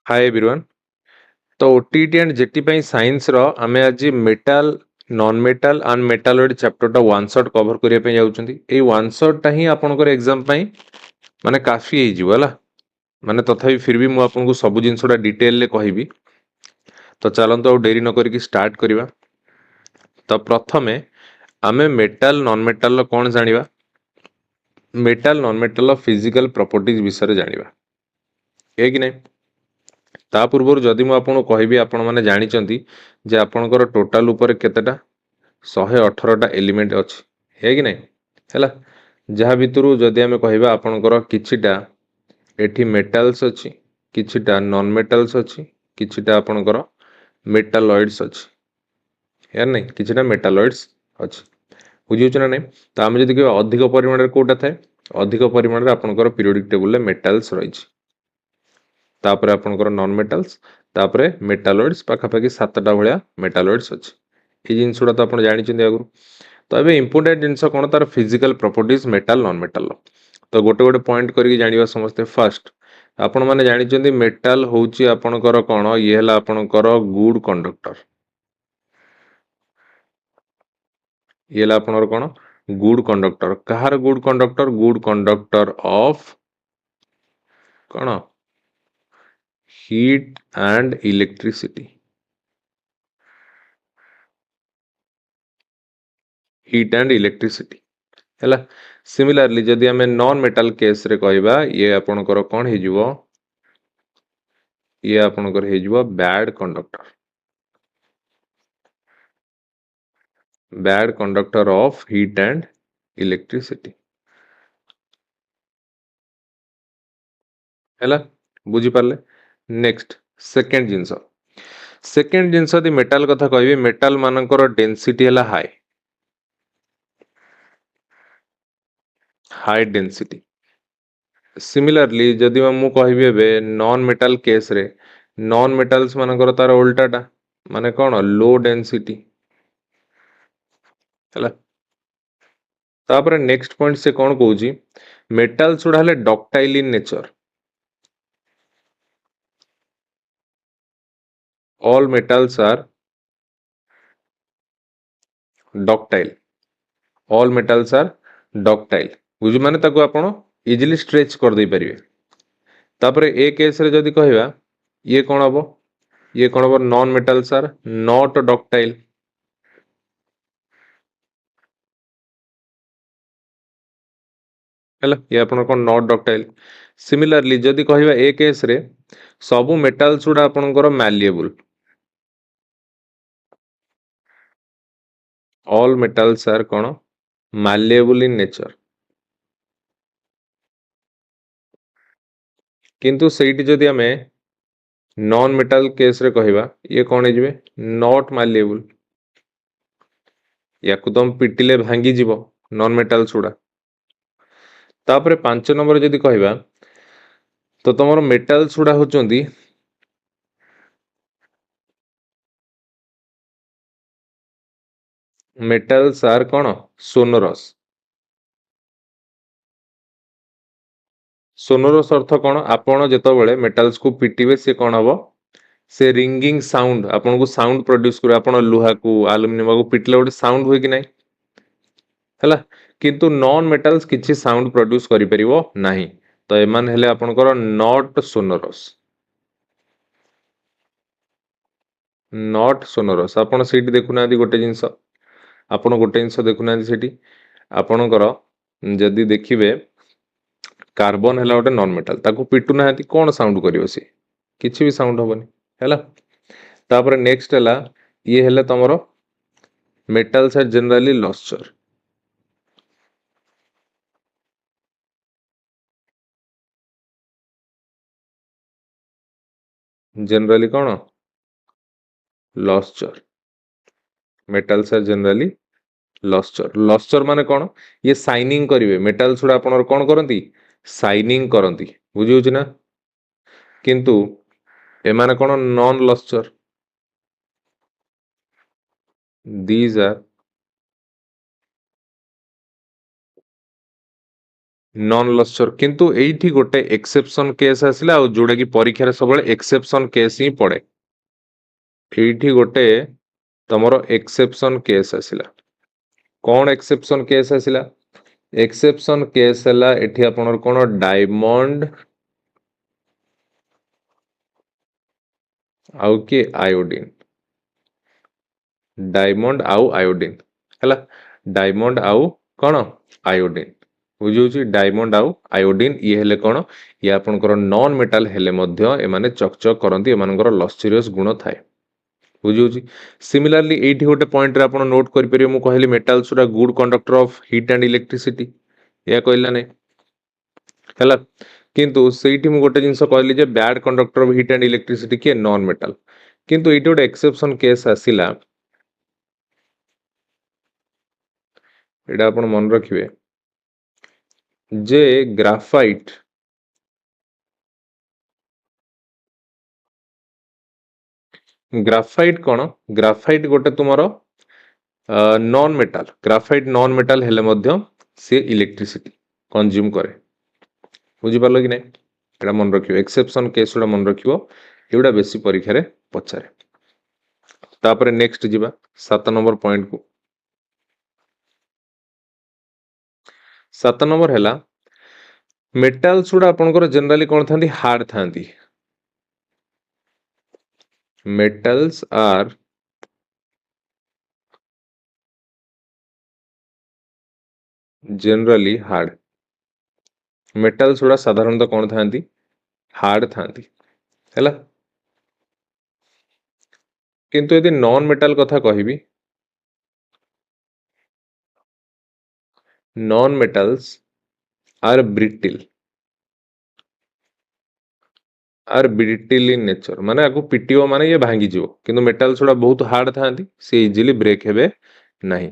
हाय everyone. तो OTT and JT ପାଇଁ science ର ଆମେ ଆଜି metal non metal and metalloid ଚैप्टरଟା वन शॉट कवर କରିବା ପାଇଁ ଯାଉଛନ୍ତି। ଏଇ वन शॉट ଟା ହିଁ ଆପଣଙ୍କର एग्जाम ପାଇଁ ମାନେ କାଫି ହେଇଯିବ ହେଲା। ମାନେ ତଥାପି फिर भी ମୁଁ ଆପଣଙ୍କୁ ସବୁ ଜିନିଷଟା ଡିଟେଲ ରେ କହିବି। ତ ଚାଲନ୍ତୁ ଆଉ ଡେରି ନ କରିକି ଷ୍ଟାର୍ଟ କରିବା। ତ ପ୍ରଥମେ ଆମେ ମେଟାଲ ନନ୍ ମେଟାଲ ର କ'ଣ ଜାଣିବା। ମେଟାଲ ନନ୍ ମେଟାଲ ର ଫିଜିକାଲ ପ୍ରପର୍ଟିज ବିଷୟରେ ଜାଣିବା। ଏ କି ନାହିଁ। ତା ପୂର୍ବରୁ ଯଦି ମୁଁ ଆପଣଙ୍କୁ କହିବି ଆପଣମାନେ ଜାଣିଛନ୍ତି ଯେ ଆପଣଙ୍କର ଟୋଟାଲ ଉପରେ କେତେଟା 118ଟା ଏଲିମେଣ୍ଟ ଅଛି, ହେ କି ନାହିଁ ହେଲା। ଯାହା ଭିତରୁ ଯଦି ଆମେ କହିବା ଆପଣଙ୍କର କିଛିଟା ଏଠି ମେଟାଲ୍ସ ଅଛି, କିଛିଟା ନନ୍ ମେଟାଲ୍ସ ଅଛି, କିଛିଟା ଆପଣଙ୍କର ମେଟାଲଏଡ୍ସ ଅଛି, ହେ ନାହିଁ, କିଛିଟା ମେଟାଲଏଡ୍ସ ଅଛି, ବୁଝିହେଉଛି ନା ନାହିଁ। ତ ଆମେ ଯଦି କହିବା ଅଧିକ ପରିମାଣରେ କୋଉଟା ଥାଏ, ଅଧିକ ପରିମାଣରେ ଆପଣଙ୍କର ପିରିୟଡିକ ଟେବୁଲରେ ମେଟାଲ୍ସ ରହିଛି। तापर आपनकर नॉन मेटाल्स, तापर मेटालॉइड्स पाखापाखि 7टा भलिया मेटालॉइड्स अछि। ए जिनसुडा तो आपण जानिछन्ती आगु। तो एबे इंपोर्टेंट जिनस कोन तार physical properties metal non metal. तो गोटे गोटे पॉइंट करके जानिबा समस्ते। फर्स्ट आपण माने जानिछन्ती मेटाल होउची आपनकर कोन, ये हला आपनकर गुड कंडक्टर। ये हला आपनकर कोन, गुड कंडक्टर। कहार good conductor? Good conductor of कोन, heat and electricity. heat and electricity हैला। सिमिलरली जदि आमे नॉन मेटाल केस रे कहबा, ये आपनकर कोन हे जिवो, ये आपनकर हे जिवो bad conductor. Bad conductor of heat and electricity हैला, बुझी पारले। नेक्स्ट सेकंड जिंस, सेकंड जिंस दि मेटाल कथा कहबी, मेटाल मानकर डेंसिटी हैला हाई, हाई डेंसिटी। सिमिलरली जदि मु कहबी एबे नॉन मेटाल केस रे, नॉन मेटाल्स मानकर तार उल्टाटा माने कोन, लो डेंसिटी हैला। तापर नेक्स्ट पॉइंट से कोन कहूची, मेटाल सुडा हले ductile in nature. All metals are ductile, all metals are ductile. बुझी माने ताको आपण इजीली स्ट्रेच कर दे परिबे। तापर ए केस रे जदि कहबा, ये कोन हबो, ये कोन हबो, नॉन मेटाल्स आर नॉट डक्टाइल। हैला, ये आपण कोन नॉट डक्टाइल। सिमिलरली जदि कहबा ए केस रे सबु मेटाल्स उडा आपनकर मैलिएबल, ऑल मेटाल्स आर कोन, मैलिएबल इन नेचर। किंतु सेठी जदि हमें नॉन मेटाल केस रे कहबा, ये कोन हे जिवे, नॉट मैलिएबल। याकु तो हम पिटिले भांगी जीवो नॉन मेटाल सुडा। तापर 5 नंबर जदि कहबा, तो तमरो मेटाल सुडा होचंदी मेटाल्स आर कोन, सोनोरस। सोनोरस अर्थ कोन, आपण जेतबेले मेटाल्स को पिटिबे से कोन हबो, से रिंगिंग साउंड आपन को साउंड प्रोड्यूस करे। आपण लोहा को एल्युमिनियम को पिटले गोटे साउंड होय कि नाही हैला। किंतु नॉन मेटाल्स किछि साउंड प्रोड्यूस करि परिबो नाही। तो एमान हेले आपनकर नॉट सोनोरस, नॉट सोनोरस। आपण सीट देखुना दी गोटे जिंस, आपण गोटे जिंस देखुना दी सेठी आपनकर जदि देखिबे, कार्बन हैला गोटे नॉन मेटाल, ताको पिटु ना कोन साउंड करियो से, किछि भी साउंड होबनी हैला। तापर नेक्स्ट हैला, ये हैला तमरो metals are generally lustre. Generally कोन, lustre. Metals are generally lustre. Lustre माने कोन, ये शाइनिंग करिवे। मेटाल सुडा आपनर कोन करंती, शाइनिंग करंती, बुझी होची ना। किंतु एमाने कोन, non lustre. These are non lustre किंतु एठी गोटे एक्सेप्शन केस आसिला आ जोडा कि परीक्षा रे सबले एक्सेप्शन केस ही पड़े एठी गोटे तमरो एक्सेप्शन केस आसिला कोन एक्सेप्शन केस आसिला एक्सेप्शन केस हला एठी आपनर कोन डायमंड आउ कि आयोडीन डायमंड आउ आयोडीन हला डायमंड आउ कोन आयोडीन बुझुची डायमंड आउ आयोडीन ये हेले कोन ये आपनकर नॉन मेटल हेले मध्य एमाने चकचक करंती एमानकर लस्चरियस गुण थाए बुझुची सिमिलरली एठी गोटे पॉइंट रे आपण नोट करि परियो मु कहली metals Uda good conductor of heat and electricity या कहला नै हला किंतु सेठी मु गोटे जिंस कहली जे bad conductor of heat and electricity के नॉन मेटल किंतु एठी गोटे एक्सेप्शन केस आसिला एटा आपण मन रखिबे जे ग्राफाइट ग्राफाइट कोन ग्राफाइट गोटे तुमरो non metal graphite non metal हेले मध्य से इलेक्ट्रिसिटी कंज्यूम करे बुझी पारलो कि नै एटा मन रखियो एक्सेप्शन केस उडा मन रखियो एउडा बेसी परीक्षा रे पचारे तापरे नेक्स्ट जिबा 7 नंबर पॉइंट को 7 नंबर हैला मेटल्स उडा आपनकर जनरली कोन थांदी हार्ड थांदी metals are generally hard metals उडा साधारणतः कोन थांती हार्ड थांती हैला किंतु यदि नॉन मेटल कथा कहिबी non metals are brittle in nature माने आको पिटियो माने ये भांगी जिवो किंतु मेटल्स उडा बहुत हार्ड थांती से इजीली ब्रेक हेबे नाही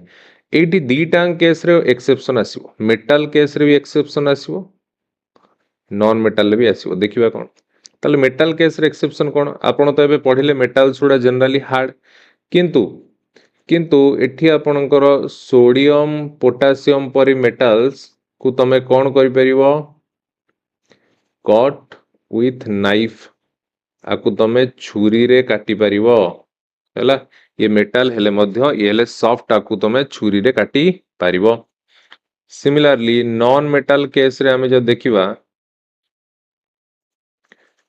एटी दीटांग केस रे एक्सेप्शन आसीबो मेटल केस रे भी एक्सेप्शन आसीबो नॉन मेटल भी आसीबो देखिबा कोन ताले मेटल केस रे एक्सेप्शन कोन आपण तो एबे पढिले मेटल्स उडा जनरली हार्ड किंतु किंतु एठी आपणकर सोडियम पोटासियम परि मेटल्स को तमे कोन करि परिबो कट विथ नाइफ आकु तमे छुरी रे काटी परिबो हैला ये मेटल हेले मध्य ये हेले सॉफ्ट आकु तमे छुरी रे काटी परिबो सिमिलरली नॉन मेटल केस रे हमें जब देखिबा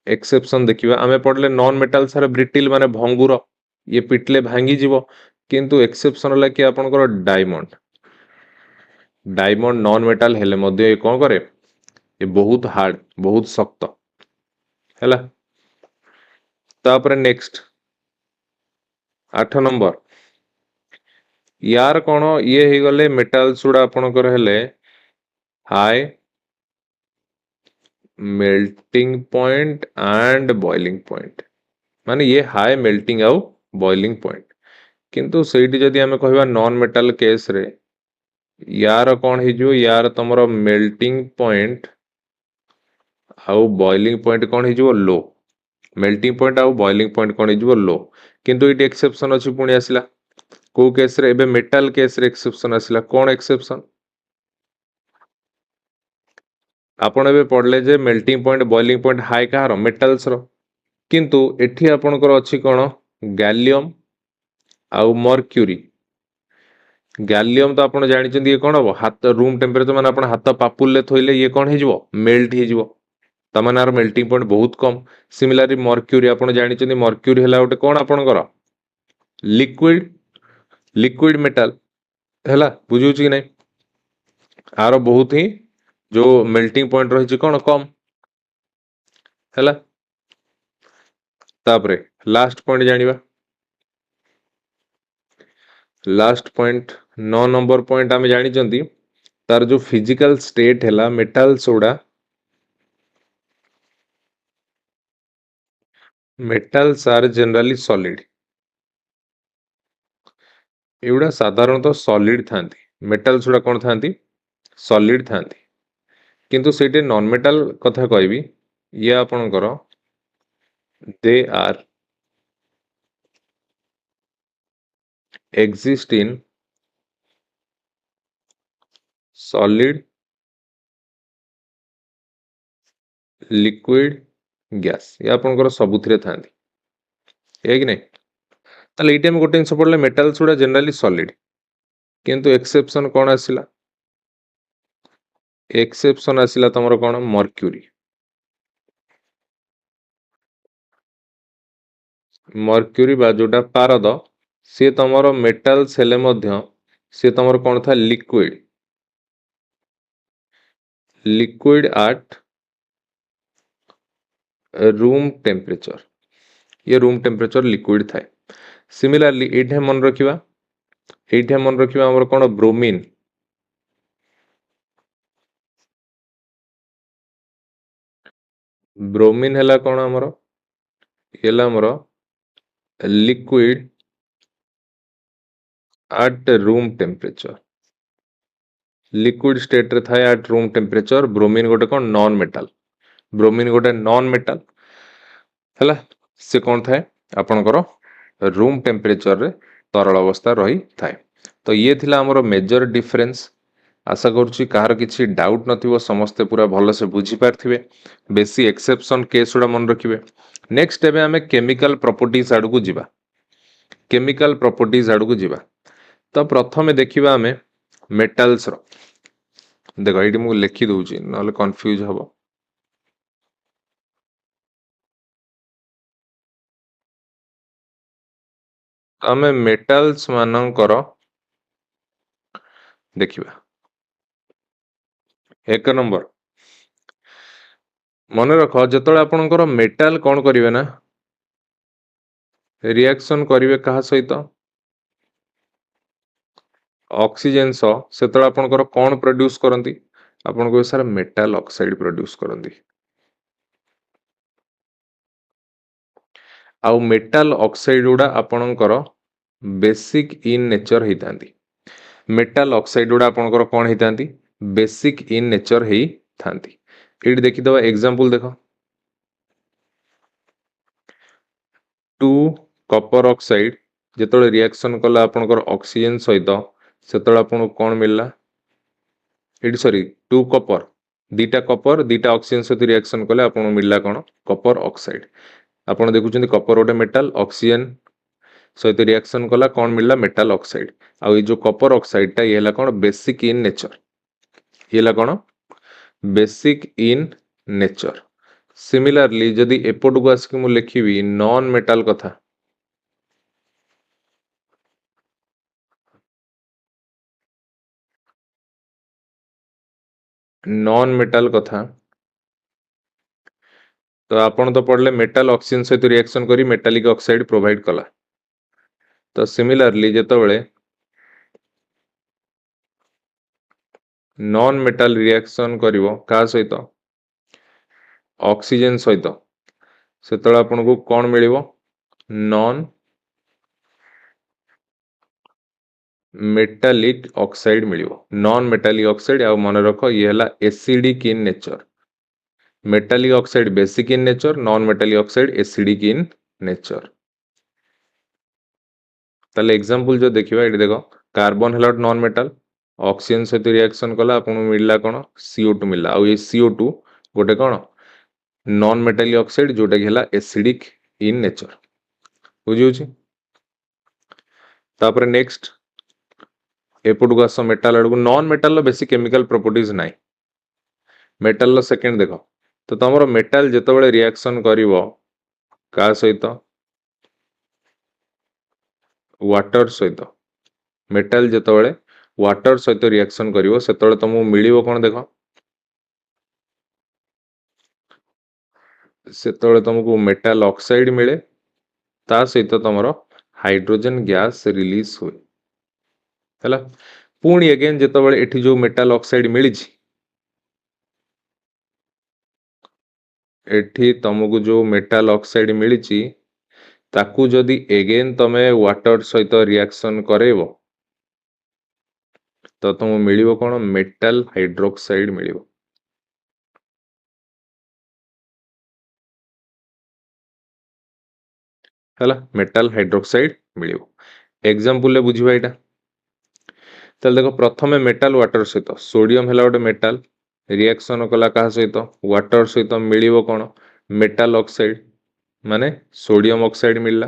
एक्सेप्शन देखिबा आमे पढले नॉन मेटल सारे ब्रिटिल माने भंगुर ये पिटले भांगी जीवो किंतु एक्सेप्शन हला कि आपनकर डायमंड डायमंड नॉन मेटल हेले मध्य ये कोन करे ये बहुत हार्ड बहुत शक्त हैला तापरे नेक्स्ट 8 नंबर यार कोन ये हे गले मेटल सुडा आपनकर हेले high melting point and boiling point माने ये हाई मेल्टिंग आउ बॉइलिंग पॉइंट किंतु सेठी जदि हमें कहबा नॉन मेटल केस रे यार कोन हे जो यार तमरो मेल्टिंग पॉइंट आउ बॉइलिंग पॉइंट कोन हे जो लो मेल्टिंग पॉइंट आउ बॉइलिंग पॉइंट कोन हे जो लो किंतु इट एक्सेप्शन अछि पुनी आसिला को केस रे एबे मेटल केस रे एक्सेप्शन आसिला कोन एक्सेप्शन आपण एबे पढले जे melting point boiling point high कार मेटल्स रो किंतु एठी आपणकर अछि कोन गैलियम आउ मर्क्यूरी गैलियम तो आपण जानि चंदी ये कोन हो हाथ रूम टेंपरेचर माने आपण हाथ पापुल ले थोइले ये कोन हे जिवो मेल्ट हे जिवो तमाने आर मेल्टिंग पॉइंट बहुत कम सिमिलरली मर्क्यूरी आपण जानि चंदी मर्क्यूरी हला ओटे कोन आपणकर लिक्विड लिक्विड मेटल हला बुझु छी नै आरो बहुत ही जो मेल्टिंग पॉइंट रही छी कोन कम हला तापरे लास्ट पॉइंट जानिबा लास्ट पॉइंट 9 नंबर पॉइंट आमे जानि चंदी तार जो फिजिकल स्टेट हैला मेटल्स उडा मेटल्स आर जनरली सॉलिड एउडा साधारणतः सॉलिड थांती मेटल्स उडा कोन थांती सॉलिड थांती किंतु सेटे नॉन मेटल कथा कहबी ये आपणकर they are exist in solid liquid gas ये आपनकर सबुथिरे थांती है कि नहीं ताले एटी हम गोटे जिंस पड़ले मेटाल्स गुड़ा जनरली सॉलिड किंतु एक्सेप्शन कौन आसिला एक्सेप्शन आसिला तमरो कौन मर्क्यूरी मर्क्यूरी बा जोटा पारद सी तमरो मेटाल्स हेले मध्य सी तमरो कौन था liquid liquid at room temperature ये रूम टेम्परेचर लिक्विड थाए सिमिलरली एठे मन रखिबा एठे मन रखिबा हमर कोन ब्रोमीन ब्रोमीन हैला कोन हमर एला हमर liquid at room temperature liquid state रे थाए एट रूम टेम्परेचर ब्रोमीन गोटे कोन नॉन मेटल ब्रोमीन गोटे नॉन मेटल हैला से कोन थाए आपनकर रूम टेम्परेचर रे तरल अवस्था रही थाए तो ये थिला हमर मेजर डिफरेंस आशा करुच्ची कहार किसी डाउट नथिबो समस्ते पूरा भल से बुझी पारथिबे बेसी एक्सेप्शन केस उडा मन रखिबे नेक्स्ट एबे हमें केमिकल प्रॉपर्टीज आडू को जिबा केमिकल प्रॉपर्टीज आडू को जिबा तो प्रथमे देखिबा हमें मेटल्स रो देखो एटी मु लिखि दउची नले कंफ्यूज हबो हमें मेटल्स मानकर देखिबा एक नंबर मन रख जतले आपनकर मेटल कोन करिवे ना रिएक्शन करिवे कहा सहित ऑक्सीजन सो सेतले आपनकर कोन प्रोड्यूस करंती आपनको सारा मेटल ऑक्साइड प्रोड्यूस करंती आउ मेटल ऑक्साइड उडा आपनकर बेसिक इन नेचर हेतांती मेटल ऑक्साइड उडा आपनकर कोन हेतांती बेसिक इन नेचर हे थांती एटी देखि दबा एग्जांपल देखो 2 कॉपर ऑक्साइड जेतले रिएक्शन कला आपनकर ऑक्सीजन सहित सेतले आपन कोन मिलला एटी सॉरी 2 कॉपर दीटा ऑक्सीजन सहित रिएक्शन कले आपन मिलला कोन कॉपर ऑक्साइड आपन देखुचंदी कॉपर गोटे मेटल ऑक्सीजन सहित रिएक्शन कला कोन मिलला मेटल ऑक्साइड आ ये जो कॉपर ऑक्साइड टा ये हला कोन बेसिक इन नेचर ये हला कोन बेसिक इन नेचर सिमिलरली जदि एपटू को आसकी मु लिखिबी नॉन मेटल कथा नॉन मेटल कथा तो आपण तो पढ़ले मेटल ऑक्सीजन सहित रिएक्शन करी मेटालिक ऑक्साइड प्रोवाइड कला तो सिमिलरली जेतबेले नॉन मेटल रिएक्शन करिवो का सहित ऑक्सीजन सहित सेतळे आपनको कोन मिलिवो नॉन मेटालिक ऑक्साइड मिलिवो नॉन मेटालिक ऑक्साइड आ मन रखो ये हला acidic in nature metallic oxide basic in nature non metallic oxide acidic in nature ताले एग्जांपल जो देखिबा एटी देखो कार्बन हला नॉन मेटल ऑक्सीजन सहित रिएक्शन कला आपन मिलला कोन CO2 मिलला आ ये CO2 गोटे कोन नॉन मेटालिक ऑक्साइड जोटा कि हला एसिडिक इन नेचर बुझियोछि तापर नेक्स्ट एपटू आस मेटाल आड़ू नॉन मेटाल बेसी केमिकल प्रॉपर्टीज नाइ मेटाल सेकेंड देख तो तुम मेटाल जिते रिएक्शन करिवो का सहित वाटर सहित मेटाल जिते वाटर सहित रिएक्शन करिवो सेतबेले तुमको मिलिवो कोन देख सेतबेले तुमको मेटाल ऑक्साइड मिले ता सहित तुमरो हाइड्रोजन गैस रिलीज हुए हैला पुणी अगेन जितेबाला एठी जो मेटाल ऑक्साइड मिली एठी तुमको जो मेटाल ऑक्साइड मिली ताकू जदि एगेन तमे वाटर सहित रिएक्शन करेबो तो तुमको मिलिवो कोन मेटल हाइड्रोक्साइड मिलिवो हैला मेटल हाइड्रोक्साइड मिलिवो एग्जांपल ले बुझिबा एटा तले देखो प्रथमे मेटल वाटर सहित सोडियम हैला गोटे मेटल रिएक्शन कला कहा सहित वाटर सहित मिलिबो कोन मेटल ऑक्साइड माने सोडियम ऑक्साइड मिलला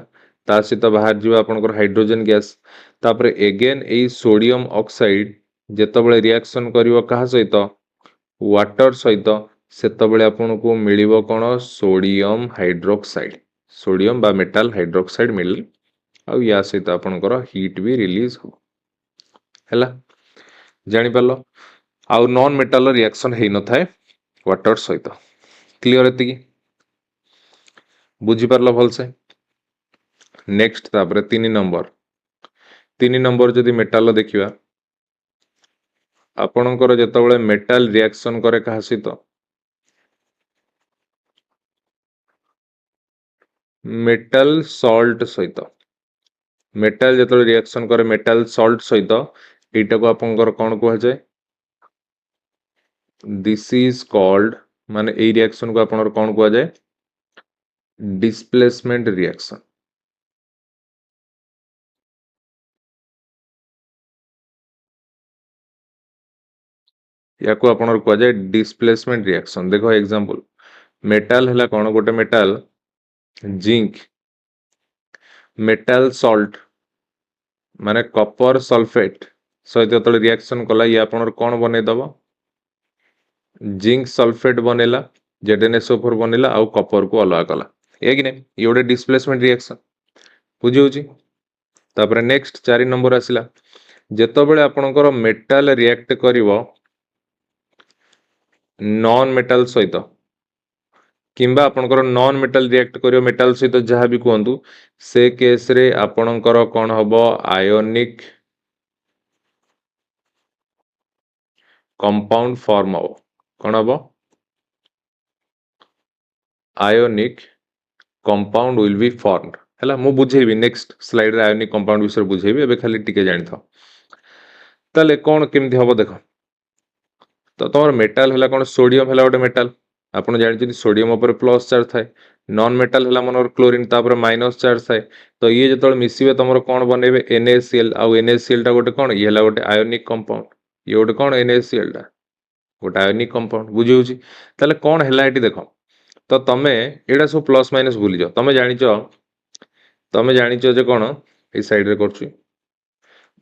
ता सहित बाहर जीवा आपनकर हाइड्रोजन गैस तापर एगेन ए सोडियम ऑक्साइड जेतबेले रिएक्शन करिवो कहा सहित वाटर सहित सेतबेले आपनको मिलिबो कोन सोडियम हाइड्रोक्साइड सोडियम बा मेटल हाइड्रोक्साइड मिल आ या सहित आपनकर हीट भी रिलीज हो हैला जानि पालो आउ नॉन मेटल रिएक्शन हेई न थाए वाटर सहित क्लियर एति बुझी पारलो भलसे नेक्स्ट तापर 3 नंबर जदि मेटाल देखिबा आपनकर जेतबेले मेटल रिएक्शन करे कहा सहित मेटल सॉल्ट सहित मेटल जेतबेले रिएक्शन करे मेटल सॉल्ट सहित एटा को आपनकर कोन कहै जाय दिस इज कॉल्ड माने ए रिएक्शन को आपनकर कोन कहै जाय डिस्प्लेसमेंट रिएक्शन या को आपनकर कहै जाय डिस्प्लेसमेंट रिएक्शन देखो एग्जांपल मेटल हला कोन गोटे मेटल जिंक मेटल सॉल्ट माने कॉपर सल्फेट सहित जेतबेले रिएक्शन कला ये आपनकर कोन बनै दबो जिंक सल्फेट बनेला ZnSO4 बनेला आउ कॉपर को अलग कला ए कि नै ये गोटे डिस्प्लेसमेंट रिएक्शन बुझी होची तापर नेक्स्ट 4 नंबर आसिला जेतबेले आपनकर मेटल रिएक्ट करिवो नॉन मेटल सहित किंबा आपनकर नॉन मेटल रिएक्ट करियो मेटल सहित जहा भी कहंतु से केस रे आपनकर कोन हबो आयोनिक कंपाउंड फॉर्म हो कोन हबो ionic compound will be formed हला मु बुझेबी नेक्स्ट स्लाइड रे आयोनिक कंपाउंड विषय बुझेबी एबे खाली टिके जानि था तले कोन केमथि हबो देखो तो तमर मेटल हला कोन सोडियम हला गोटे मेटल आपण जानि सोडियम ऊपर प्लस चार्ज थाए नॉन मेटल हला मनर क्लोरीन तापर माइनस चार्ज थाए तो ये जतल मिसिबे तमर कोन बनेबे NaCl आ NaCl टा गोटे कोन ये हला गोटे आयोनिक कंपाउंड ये गोटे कोन NaCl टा गोटे आयोनिक कंपाउंड बुझी होची तले कोन हला एटी देखो तो तमे एडा सब प्लस माइनस भूली जाओ तमे जानिचो जे कोन ए साइड रे करछु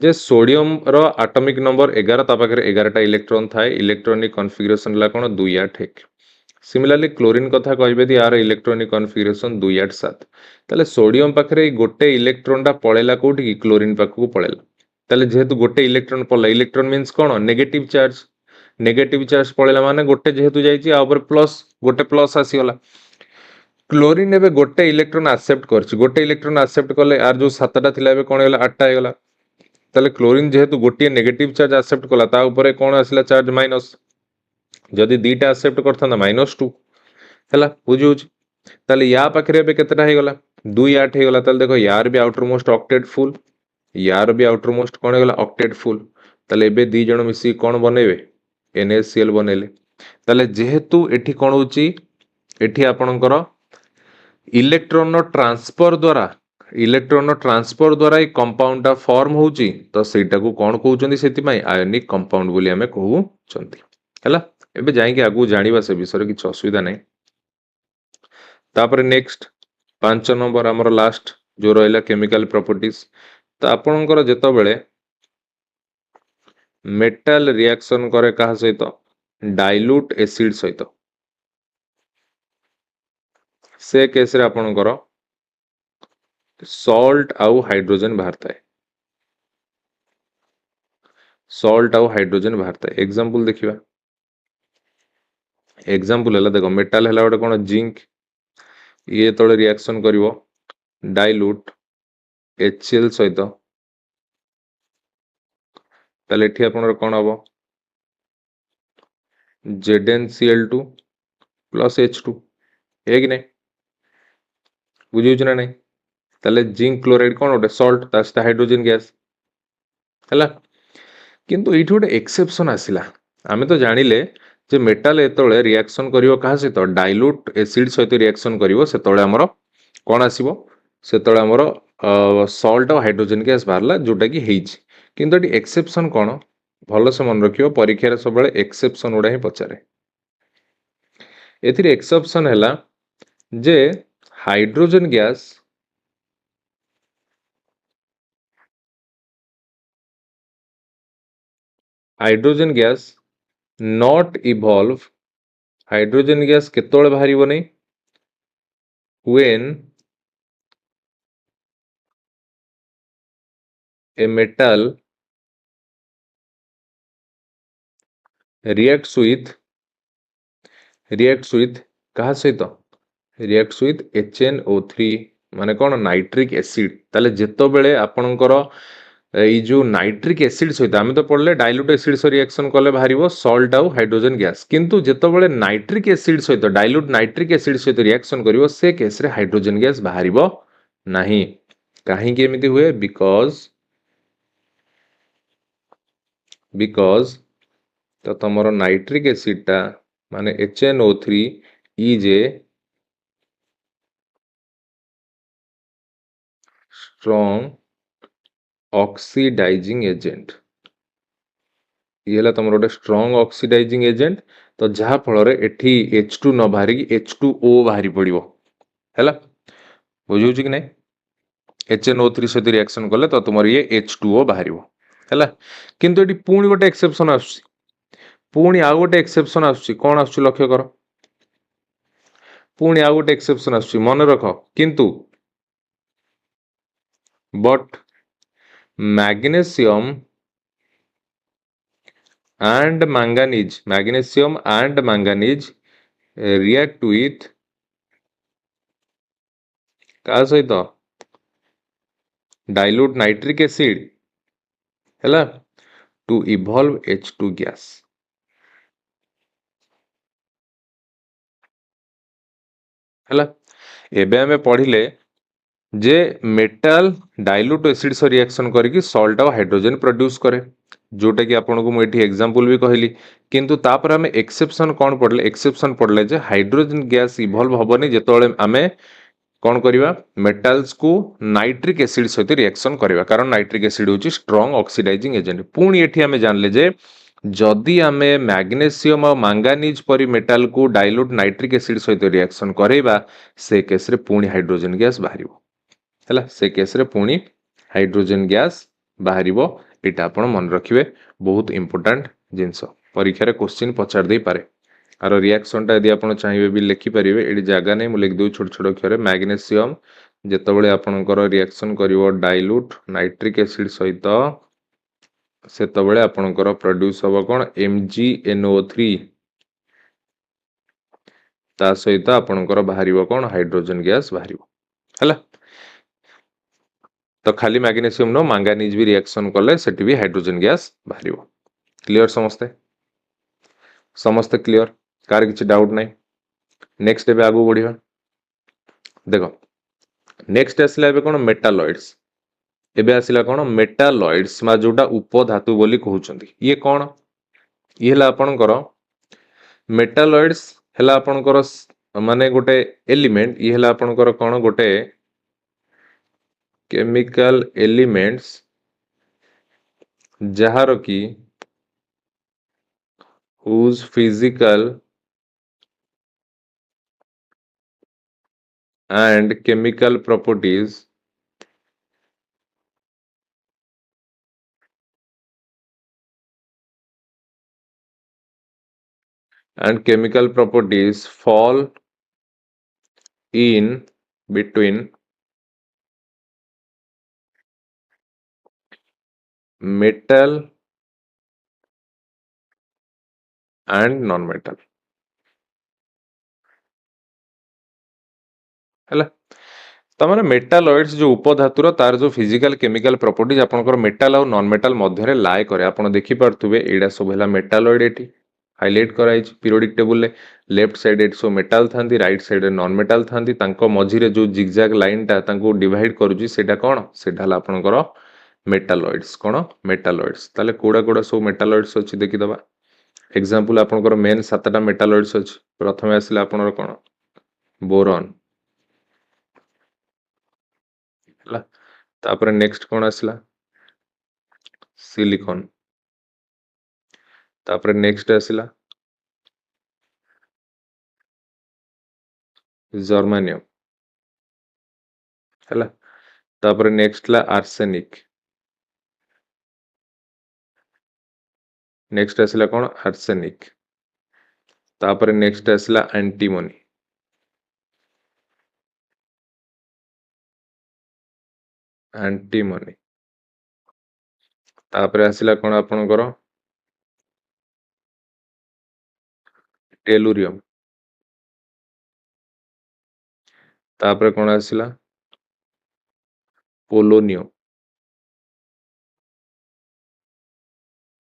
जे सोडियम रो एटॉमिक नंबर 11 ता पाखरे 11 टा इलेक्ट्रॉन थाए इलेक्ट्रॉनिक कॉन्फ़िगरेशन ला कोन 2 8 1 सिमिलरली क्लोरीन कथा कहबे दी यार इलेक्ट्रॉनिक कॉन्फ़िगरेशन 2 8 7 तले सोडियम पाखरे गोटे इलेक्ट्रॉन टा पळेला कोठी की क्लोरीन पाखकु पळेला तले जेहेतु गोटे इलेक्ट्रॉन पळला इलेक्ट्रॉन मींस कोन नेगेटिव चार्ज पळेला माने गोटे जेहेतु जाईची आ ऊपर प्लस गोटे प्लस आसी गला क्लोरीन एबे गोटे इलेक्ट्रॉन एक्सेप्ट करछि गोटे इलेक्ट्रॉन एक्सेप्ट करले यार जो 7टा थिला एबे कोन होला 8टा हे गला तले क्लोरीन जेहेतु गोटे नेगेटिव चार्ज एक्सेप्ट कला ता ऊपर कोन आसिला चार्ज माइनस जदि दीटा एक्सेप्ट करथाना -2 हैला बुझी होची तले या पाखरे एबे केतेटा हे गला 2 8 हे गला तले देखो यार भी आउटर मोस्ट ऑक्टेट फुल यार भी आउटर मोस्ट कोन हे गला ऑक्टेट फुल तले एबे दी जण मिसी कोन बनेबे NaCl बनेले तले जेहेतु एठी कोन होची एठी आपनकर इलेक्ट्रॉन ट्रांसफर द्वारा ए कंपाउंड टा फॉर्म होची तो सेटा को कोन कहउचंदी सेति पई आयोनिक कंपाउंड बोली हमें कहउचंदी हैला एबे जाई के आगु जानिबा से विषय किछ असुविधा नै तापर नेक्स्ट 5 नंबर हमर लास्ट जो रहला केमिकल प्रॉपर्टीज तो आपनकर जेतो बेले मेटल रिएक्शन करे कहा सहित डाइल्यूट एसिड सहित से केस रे आपनकर सॉल्ट आउ हाइड्रोजन बाहरता है सॉल्ट आउ हाइड्रोजन बाहरता है एग्जांपल देखिबा एग्जांपल हला देखो मेटल हला गोटे कोन जिंक ये तळे रिएक्शन करिवो डाइल्यूट HCl सहित तले एठी आपनर कोन हबो ZnCl2 प्लस H2 हे कि नै बुझियो छ ना नै तले जिंक क्लोराइड कोन गोटे सॉल्ट तास्ता हाइड्रोजन गैस हला किंतु एठी गोटे एक्सेप्शन आसिला आमे तो जानिले जे मेटल एतळे रिएक्शन करिवो कहा सहित डाइल्यूट एसिड सहित रिएक्शन करिवो सेतळे हमर कोन आसीबो सेतळे हमर सॉल्ट और हाइड्रोजन गैस बाहरला जोटा कि हेइछ किंतु एटी एक्सेप्शन कोन भलसे मन रखियो परीक्षा सब एक्सेप्शन गुड़ा ही पचारे एथिरे एक्सेप्शन है जे hydrogen gas not evolve hydrogen gas केतोळे बाहरिबो नै when a metal reacts with कहा सहित reacts with HNO3 माने कौन नाइट्रिक एसिड ताले जेतो बेले आपणकर एई जो नाइट्रिक एसिड सहित आमे तो पढ़ले डाइल्यूट एसिड सहित रिएक्शन कले बाहरिबो सॉल्ट आउ हाइड्रोजन गैस किंतु जेतो बेले नाइट्रिक एसिड सहित डाइल्यूट नाइट्रिक एसिड सहित रिएक्शन करिवो से केस रे हाइड्रोजन गैस बाहरिबो नाही काहे कि एमिति हुए बिकॉज तो तमरो नाइट्रिक एसिड टा माने HNO3 is a strong oxidising agent ये हला तमरो गोटे स्ट्रॉन्ग ऑक्सीडाइजिंग एजेंट तो जहा फल रे एठी H2 न बाहरी कि H2O बाहरी पड़िबो हला बुझुछ कि नै HNO3 सहित रिएक्शन कले तो तुमर ये H2O बाहरिबो हला किंतु एठी पुणी गोटे एक्सेप्शन आसुची पुणी आ गोटे एक्सेप्शन आसुची कोन आसुची लक्ष्य कर पुणी आ गोटे एक्सेप्शन आसुची मन रख किंतु but magnesium and manganese react with का सहित dilute nitric acid हैला to evolve H2 gas हैला एबे हमें पढ़िले जे मेटल डाइल्यूट एसिड सह रिएक्शन करिकी सॉल्ट और हाइड्रोजन प्रोड्यूस करे जोटा कि आपन को मु एठी एग्जांपल भी कहली किंतु तापर हमें एक्सेप्शन कोन पड़ले एक्सेप्शन पड़ले जे हाइड्रोजन गैस इवॉल्व हबनी जेतोळे हमें कौन करिवा मेटल्स को नाइट्रिक एसिड सहित रिएक्शन करिवा कारण नाइट्रिक एसिड होची स्ट्रॉन्ग ऑक्सीडाइजिंग एजेंट पुणी एठी हमें जानले जे जदि आमे मैग्नीशियम और मैंगानीज परी मेटल को डाइल्यूट नाइट्रिक एसिड सहित रिएक्शन करेबा से केस रे पुणी हाइड्रोजन गैस बाहरिबो हला से केस रे पुणी हाइड्रोजन गैस बाहरिबो एटा आपण मन रखिबे बहुत इंपोर्टेंट जिंस परीक्षा रे क्वेश्चन पचार दे पारे आरो रिएक्शन टा यदि आपण चाहिबे भी लिखि परिबे एडी जागा नै मु लिख दउ छोट छोट अक्षर मैग्नीशियम जेतबेले आपणकर रिएक्शन करिवो डाइल्यूट नाइट्रिक एसिड सहित सेतबेले आपणकर प्रोड्यूस हबो कोन MgNO3 ता सहित आपणकर बाहरिबो कोन हाइड्रोजन गैस बाहरिबो हला तो खाली मैग्नीशियम नो मैंगानीज भी रिएक्शन कले सेठी भी हाइड्रोजन गैस बाहरिबो क्लियर समस्ते समस्ते क्लियर कार किछि डाउट नै नेक्स्ट एबे आगु बढ़िबा देखो नेक्स्ट आसला एबे कोन मेटालॉइड्स एबे आसिला कोन मेटालॉइड्स मा जोटा उपधातु बोली कहउचंदी ये कोन ये हला आपनकर मेटालॉइड्स हला आपनकर माने गोटे एलिमेंट ये हला आपनकर कोन गोटे केमिकल एलिमेंट्स जहार की whose physical and chemical properties fall in between metal and non-metal हैला तमाने मेटालॉइड्स जो उपधातुर तार जो फिजिकल केमिकल प्रॉपर्टीज आपनकर मेटल और नॉन मेटल मध्य रे लाए करे आपण देखि पारथुबे एडा सब हैला मेटालॉइड एठी हाइलाइट कराई पीरियोडिक टेबल ले लेफ्ट साइड एट सो मेटल थांदी राइट साइड रे नॉन मेटल थांदी तांको मझी रे जो जिगजैग लाइन ता तांको डिवाइड करूची सेटा कोन सेटा हला आपनकर मेटालॉइड्स कोन मेटालॉइड्स ताले कोडा कोडा सब मेटालॉइड्स अछि देखि दबा एग्जांपल आपनकर मेन सातटा मेटालॉइड्स अछि प्रथमे आसिला आपनर कोन बोरॉन तापर नेक्स्ट कौन आसला सिलिकॉन तापर नेक्स्ट आसिला जर्मानियम हैला तापर नेक्स्ट ला आर्सेनिक नेक्स्ट आसिला कोन आर्सेनिक तापर नेक्स्ट आसिला एंटीमनी एंटीमनी तापर आसिला कोन आपनकर टेलुरियम तापर कोन आसिला पोलोनियम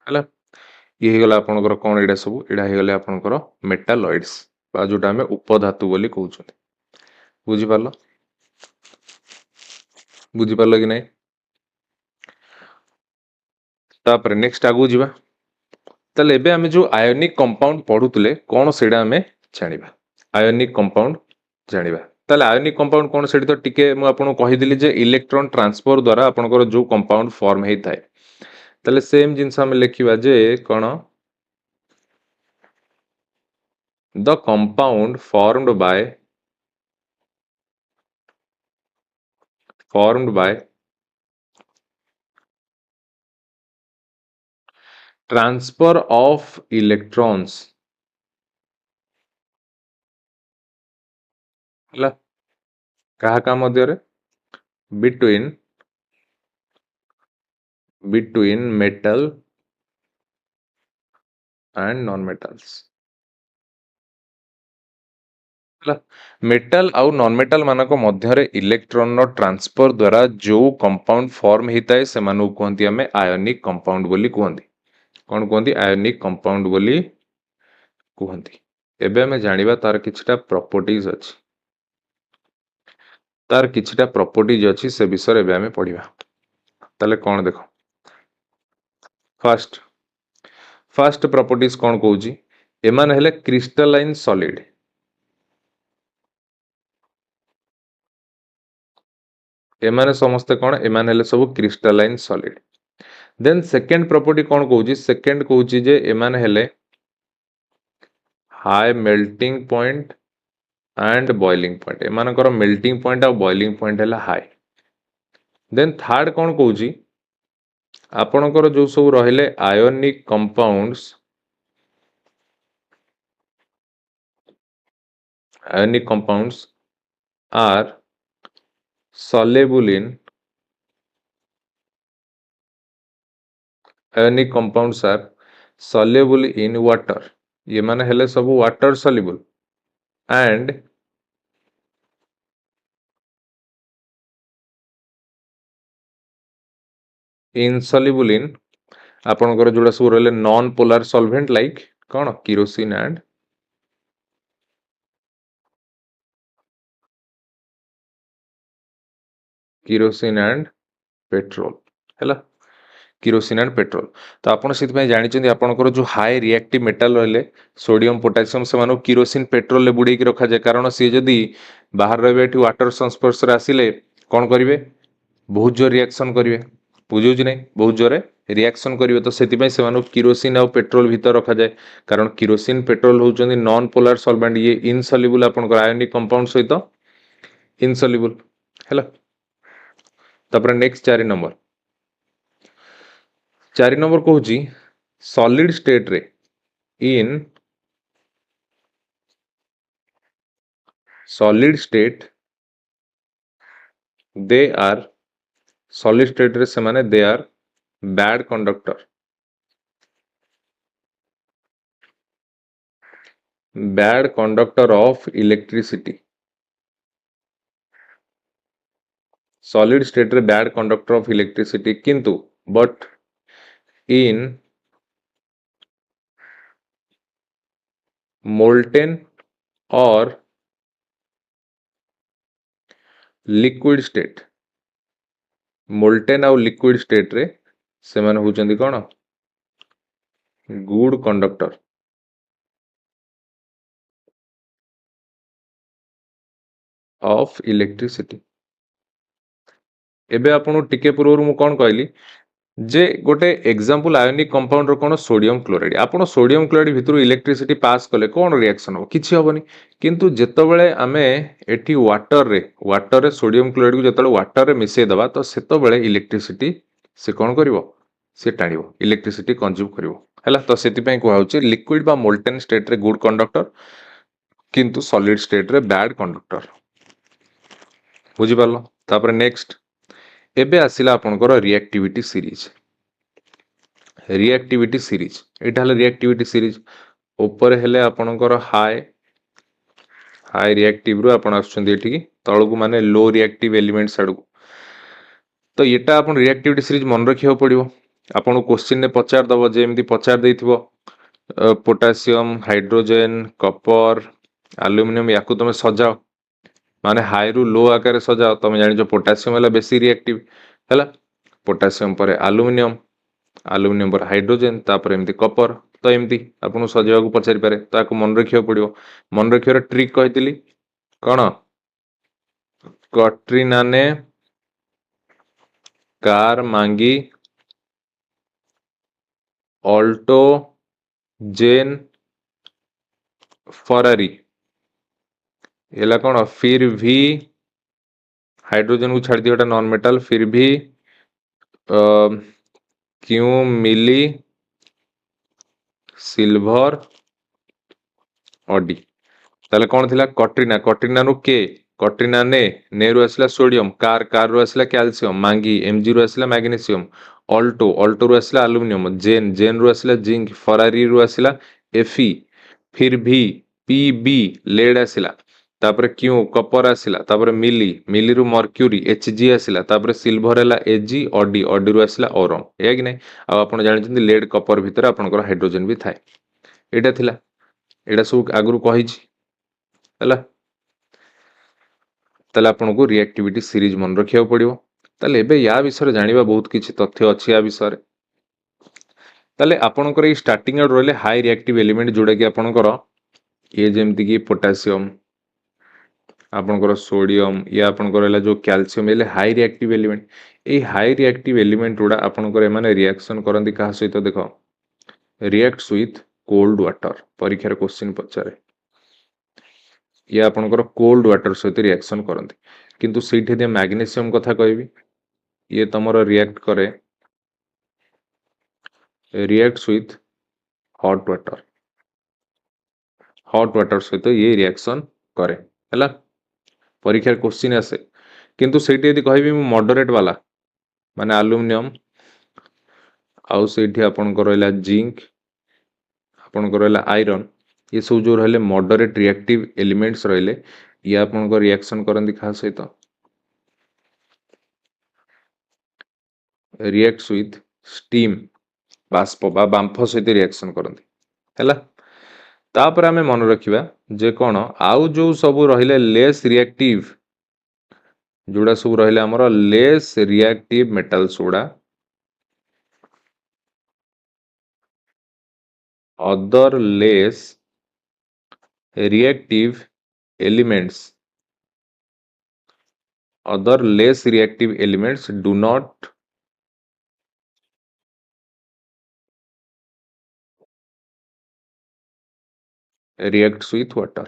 हैला ये गला आपनकर कोन एडा सब एडा हे गले आपनकर मेटालॉइड्स बा जोटा हमें उपधातु बोली कहउछन बुझी पारलो कि नहीं तापर नेक्स्ट आगु जीवा ताले एबे हमें जो आयोनिक कंपाउंड पढुतले कोन सेडा हमें जानिबा आयोनिक कंपाउंड जानिबा ताले आयोनिक कंपाउंड कोन सेडी तो टिके मु आपन कहि दिली जे इलेक्ट्रॉन ट्रांसफर द्वारा आपनकर जो कंपाउंड फॉर्म हेइ थाए ताले सेम जिंस हमें लिखिबा जे कोन the compound formed by transfer of electrons हला कहा का मध्य रे between metal and non metals हला मेटल आउ नॉन मेटल मानक मध्य रे इलेक्ट्रॉन नो ट्रांसफर द्वारा जो कंपाउंड फॉर्म हेताए से मानु कहंती हमें आयोनिक कंपाउंड बोली कहंती कोन कहंती आयोनिक कंपाउंड बोली कहंती एबे हमें जानिबा तार किछटा प्रॉपर्टीज अछि तार किछटा प्रॉपर्टीज अछि से विषय रे हमें पढिबा ताले कोन देखो फर्स्ट प्रॉपर्टीज कोन कहूची एमान हेले क्रिस्टलाइन सॉलिड एमाने समस्ते कोन एमान हेले सब crystalline solid then second property कोन कहूची सेकंड कहूची जे एमान हेले high melting point and boiling point एमानकर मेल्टिंग पॉइंट और बॉइलिंग पॉइंट हेला हाई देन थर्ड कोन कहूची आपनकर जो सब रहिले ionic compounds are soluble in ionic compounds are soluble in water ये माने हेले सब water soluble and insoluble in आपनकर जोड़ा सब रहले non polar solvent like cone kerosene and petrol हैला किरोसिन एंड पेट्रोल तो आपण सिथ में जानि चंदी आपनकर जो हाई रिएक्टिव मेटल रहले सोडियम पोटेशियम से मानो किरोसिन पेट्रोल ले बुडे की रखा जाय कारण से जदी बाहर रहबे एठी वाटर संस्पर्श रे आसिले कोन करिवे बहुत जोर रिएक्शन करिवे बुझौ जी नै बहुत जोरे रिएक्शन करिवे तो सेति पय से मानो किरोसिन और पेट्रोल भीतर रखा जाय कारण किरोसिन पेट्रोल होचंदी नॉन पोलर सॉल्वेंट ये इनसॉल्युबल आपनकर आयोनिक कंपाउंड सहित इनसॉल्युबल हैला तापर नेक्स्ट 4 नंबर कहूची सॉलिड स्टेट रे in solid state they are solid state रे से माने they are bad conductor of electricity solid state रे बैड कंडक्टर ऑफ इलेक्ट्रिसिटी किंतु but in molten or liquid state molten or liquid state रे से माने होचंदी कोन गुड कंडक्टर ऑफ इलेक्ट्रिसिटी एबे आपन टिके पूर्व मु कोन कहली जे गोटे एग्जांपल आयोनिक कंपाउंड रो कोन सोडियम क्लोराइड आपण सोडियम क्लोराइड भितरु इलेक्ट्रिसिटी पास कले कोन रिएक्शन हो किछि होबनी किंतु जेतबेले आमे एठी वाटर रे सोडियम क्लोराइड को जेतबेले वाटर रे मिसै दबा तो सेतबेले इलेक्ट्रिसिटी से कोन करिवो से टाणिवो इलेक्ट्रिसिटी कंज्यूम करिवो हैला तो सेति पय को होउची लिक्विड बा मोल्टेन स्टेट रे गुड कंडक्टर किंतु सॉलिड स्टेट रे बैड कंडक्टर बुझी पारलो तापर नेक्स्ट एबे आसिला आपनकर रिएक्टिविटी सीरीज एटा हले रिएक्टिविटी सीरीज ऊपर हेले आपनकर हाई रिएक्टिव रु आपण आछुछंदी एठी की तळकु माने लो रिएक्टिव एलिमेंट्स आडू तो एटा आपण रिएक्टिविटी सीरीज मन रखियो पड़िवो आपण क्वेश्चन ने पचार दबो जे एमदी पचार देथिबो पोटेशियम हाइड्रोजन कॉपर एल्युमिनियम याकू तुम सजाओ माने हाई रु लो आकार सजाओ तुम जानि जो पोटेशियम हला बेसी रिएक्टिव हला पोटेशियम पर एल्युमिनियम पर हाइड्रोजन तापर एमदी कॉपर तो एमदी आपन सजावा को पचारि पारे ताको मन रखियो पड़िवो मन रखियो ट्रिक कहितली कोन कट्रिना ने कार मांगी ऑल्टो जेन फरारी एला कोन फिर भी हाइड्रोजन को छाड़ दियोटा नॉन मेटल फिर भी क्यों मिली सिल्वर ऑडी ताले कौन थिला कट्रिना नु के कट्रिना ने रु आसला सोडियम कार रु आसला कैल्शियम मांगी एमजी रु आसला मैग्नीशियम ऑल्टो रु आसला एल्युमिनियम जेन रु आसला जिंक फरारी रु आसला एफई फिर भी पीबी लेड आसला तापर क्यू कॉपर आसला तापर मिली रु मर्क्यूरी एचजी आसला तापर सिल्वर हला एजी ऑडी रु आसला ओरम या कि नै आ आपण जानि लेड कॉपर भितर आपनकर हाइड्रोजन भी थाए एटा थिला एटा सब आगु कहिछि हला ताले आपनको रिएक्टिविटी सीरीज मन रखिया पड़िवो ताले एबे या विषय जानिबा बहुत किछि तथ्य अछि या विषय ताले आपनकर ई स्टार्टिंग आउट रहले हाई रिएक्टिव एलिमेंट जोडा कि आपनकर ये जेमति कि पोटेशियम आपनकर सोडियम या आपनकर हला जो कैल्शियम एले हाई रिएक्टिव एलिमेंट ए हाई रिएक्टिव एलिमेंट उडा आपनकर माने रिएक्शन करंती कहा सहित देखो रिएक्ट्स विथ कोल्ड वाटर परीक्षा क्वेश्चन पचारे या आपनकर कोल्ड वाटर सहित रिएक्शन करंती किंतु सेठी दे मैग्नीशियम कथा कहबी ये तमरो रिएक्ट करे रिएक्ट्स विथ हॉट वाटर सहित ये रिएक्शन करे हला परीक्षा क्वेश्चन आसे किंतु सेठी यदि कहबी मु मॉडरेट वाला माने एल्युमिनियम आउ सेठी आपनकर रहला जिंक आपनकर रहला आयरन ये सब जो रहले मॉडरेट रिएक्टिव एलिमेंट्स रहले ये आपनकर रिएक्शन करंती कहा सहित रिएक्ट्स विथ स्टीम बाष्प बा बांफ सहित रिएक्शन करंती हैला तापर आमे मन रखिबा जे कोन आउ जो सब रहिले लेस रिएक्टिव जोड़ा सब रहिले हमर less reactive metals Uda other less reactive elements do not reacts with water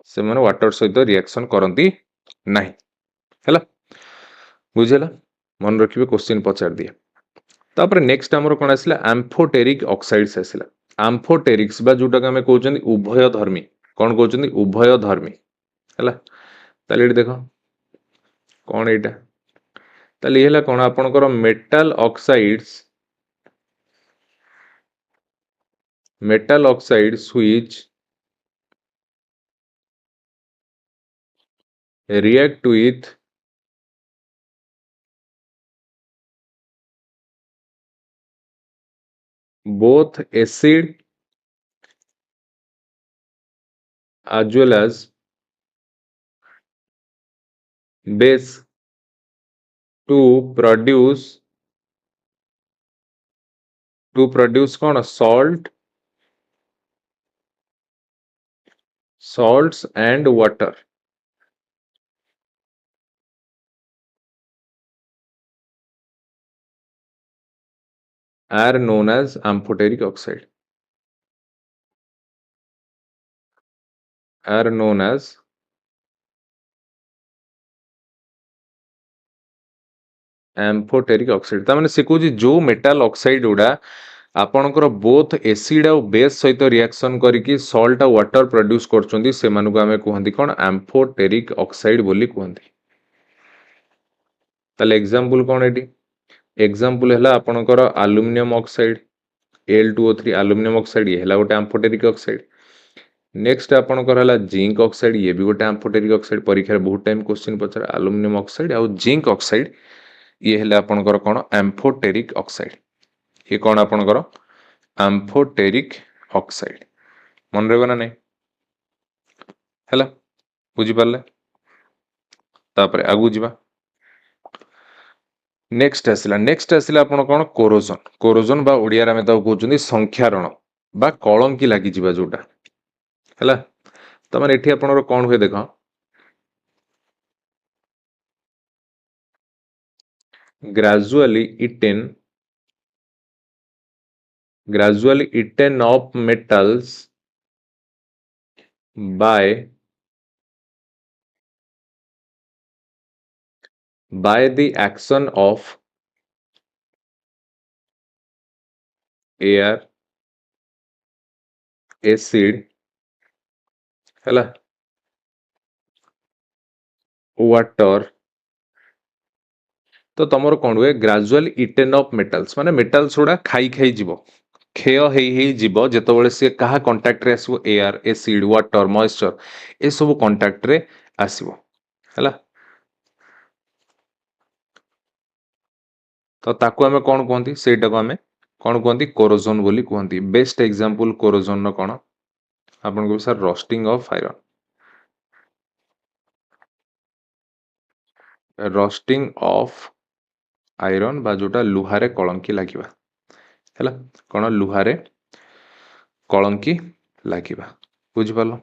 से माने वाटर सहित रिएक्शन करंती नाही हैला बुझेला मन रखिबे क्वेश्चन पचार दिया तापर नेक्स्ट हमर कोन आसिला एम्फोटेरिक ऑक्साइड्स आसिला एम्फोटेरिक्स बा जोटा हमें कहउचंदी उभय धर्मी कोन कहउचंदी उभय धर्मी हैला ताले एठी देखो कोन एटा ताले हेला कोन आपनकर metal oxides which react with both acid as well as base to produce cone salts and water are known as amphoteric oxide. Are known as amphoteric oxide. ତା ମାନେ ସେ କହୁଛି ଯୋଉ metal oxide ଗୁଡା ଆପଣଙ୍କର ବୋଥ ଏସିଡ ଆଉ ବେସ୍ ସହିତ reaction କରିକି ସଲ୍ଟ ଆଉ ୱାଟର ପ୍ରଡ୍ୟୁସ କରୁଛନ୍ତି ସେମାନଙ୍କୁ ଆମେ କୁହନ୍ତି କ'ଣ ଆମ୍ଫୋଟେରିକ ଅକ୍ସାଇଡ ବୋଲି କୁହନ୍ତି। ତାହେଲେ ଏକ୍ସାମ୍ପଲ କ'ଣ ଏଠି? ଏକ୍ସାମ୍ପଲ ହେଲା ଆପଣଙ୍କର aluminium oxide Al2O3 aluminium oxide ଇଏ ହେଲା ଗୋଟେ ଆମ୍ଫୋଟେରିକ ଅକ୍ସାଇଡ। ନେକ୍ସଟ ଆପଣଙ୍କର ହେଲା ଜିଙ୍କ ଅକ୍ସାଇଡ ଇଏ ବି ଗୋଟେ ଆମ୍ଫୋଟେରିକ ଅକ୍ସାଇଡ। ପରୀକ୍ଷାରେ ବହୁତ ଟାଇମ କ୍ୱେଶ୍ଚିନ୍ ପଚାରେ ଆଲୁମିନିୟମ ଅକ୍ସାଇଡ ଆଉ ଜିଙ୍କ ଅକ୍ସାଇଡ ଇଏ ହେଲେ ଆପଣଙ୍କର କ'ଣ ଆମ୍ଫୋଟେରିକ ଅକ୍ସାଇଡ। ଇଏ କ'ଣ ଆପଣଙ୍କର ଆମ୍ଫୋଟେରିକ ଅକ୍ସାଇଡ। ମନେ ରହିବ ନା ନାହିଁ? ହେଲା, ବୁଝିପାରିଲେ? ତାପରେ ଆଗକୁ ଯିବା। ନେକ୍ସଟ ଆସିଲା ଆପଣ କ'ଣ କୋରୋଜନ। କୋରୋଜନ ବା ଓଡ଼ିଆରେ ଆମେ ତାକୁ କହୁଛନ୍ତି ସଂଖ୍ୟାରଣ ବା କଳଙ୍କି ଲାଗିଯିବା ଯୋଉଟା ହେଲା। ତାମାନେ ଏଠି ଆପଣଙ୍କର କ'ଣ ହୁଏ ଦେଖ, gradually eaten of metals by the action of air, acid ହେଲା, water। ତ ତମର କ'ଣ ହୁଏ ଗ୍ରାଜୁଆଲି ଇଟେନ୍ ଅଫ୍ ମେଟାଲ୍ସ ମାନେ ମେଟାଲ୍ସ ଗୁଡ଼ା ଖାଇ ଯିବ, କ୍ଷୟ ହେଇ ଯିବ ଯେତେବେଳେ ସିଏ କାହା କଣ୍ଟାକ୍ଟରେ ଆସିବ ଏୟାର, ଏସିଡ, ୱାଟର, ମଏଶ୍ଚର ଏସବୁ କଣ୍ଟାକ୍ଟରେ ଆସିବ ହେଲା। ତ ତାକୁ ଆମେ କ'ଣ କୁହନ୍ତି? ସେଇଟାକୁ ଆମେ କ'ଣ କୁହନ୍ତି? କୋରୋଜନ ବୋଲି କୁହନ୍ତି। ବେଷ୍ଟ ଏକ୍ସାମ୍ପଲ କୋରୋଜନର କ'ଣ? ଆପଣଙ୍କୁ sir rusting of iron, rusting of iron ବା ଯୋଉଟା ଲୁହାରେ କଳଙ୍କି ଲାଗିବା ହେଲା। କ'ଣ? ଲୁହାରେ କଳଙ୍କି ଲାଗିବା। ବୁଝିପାରିଲ?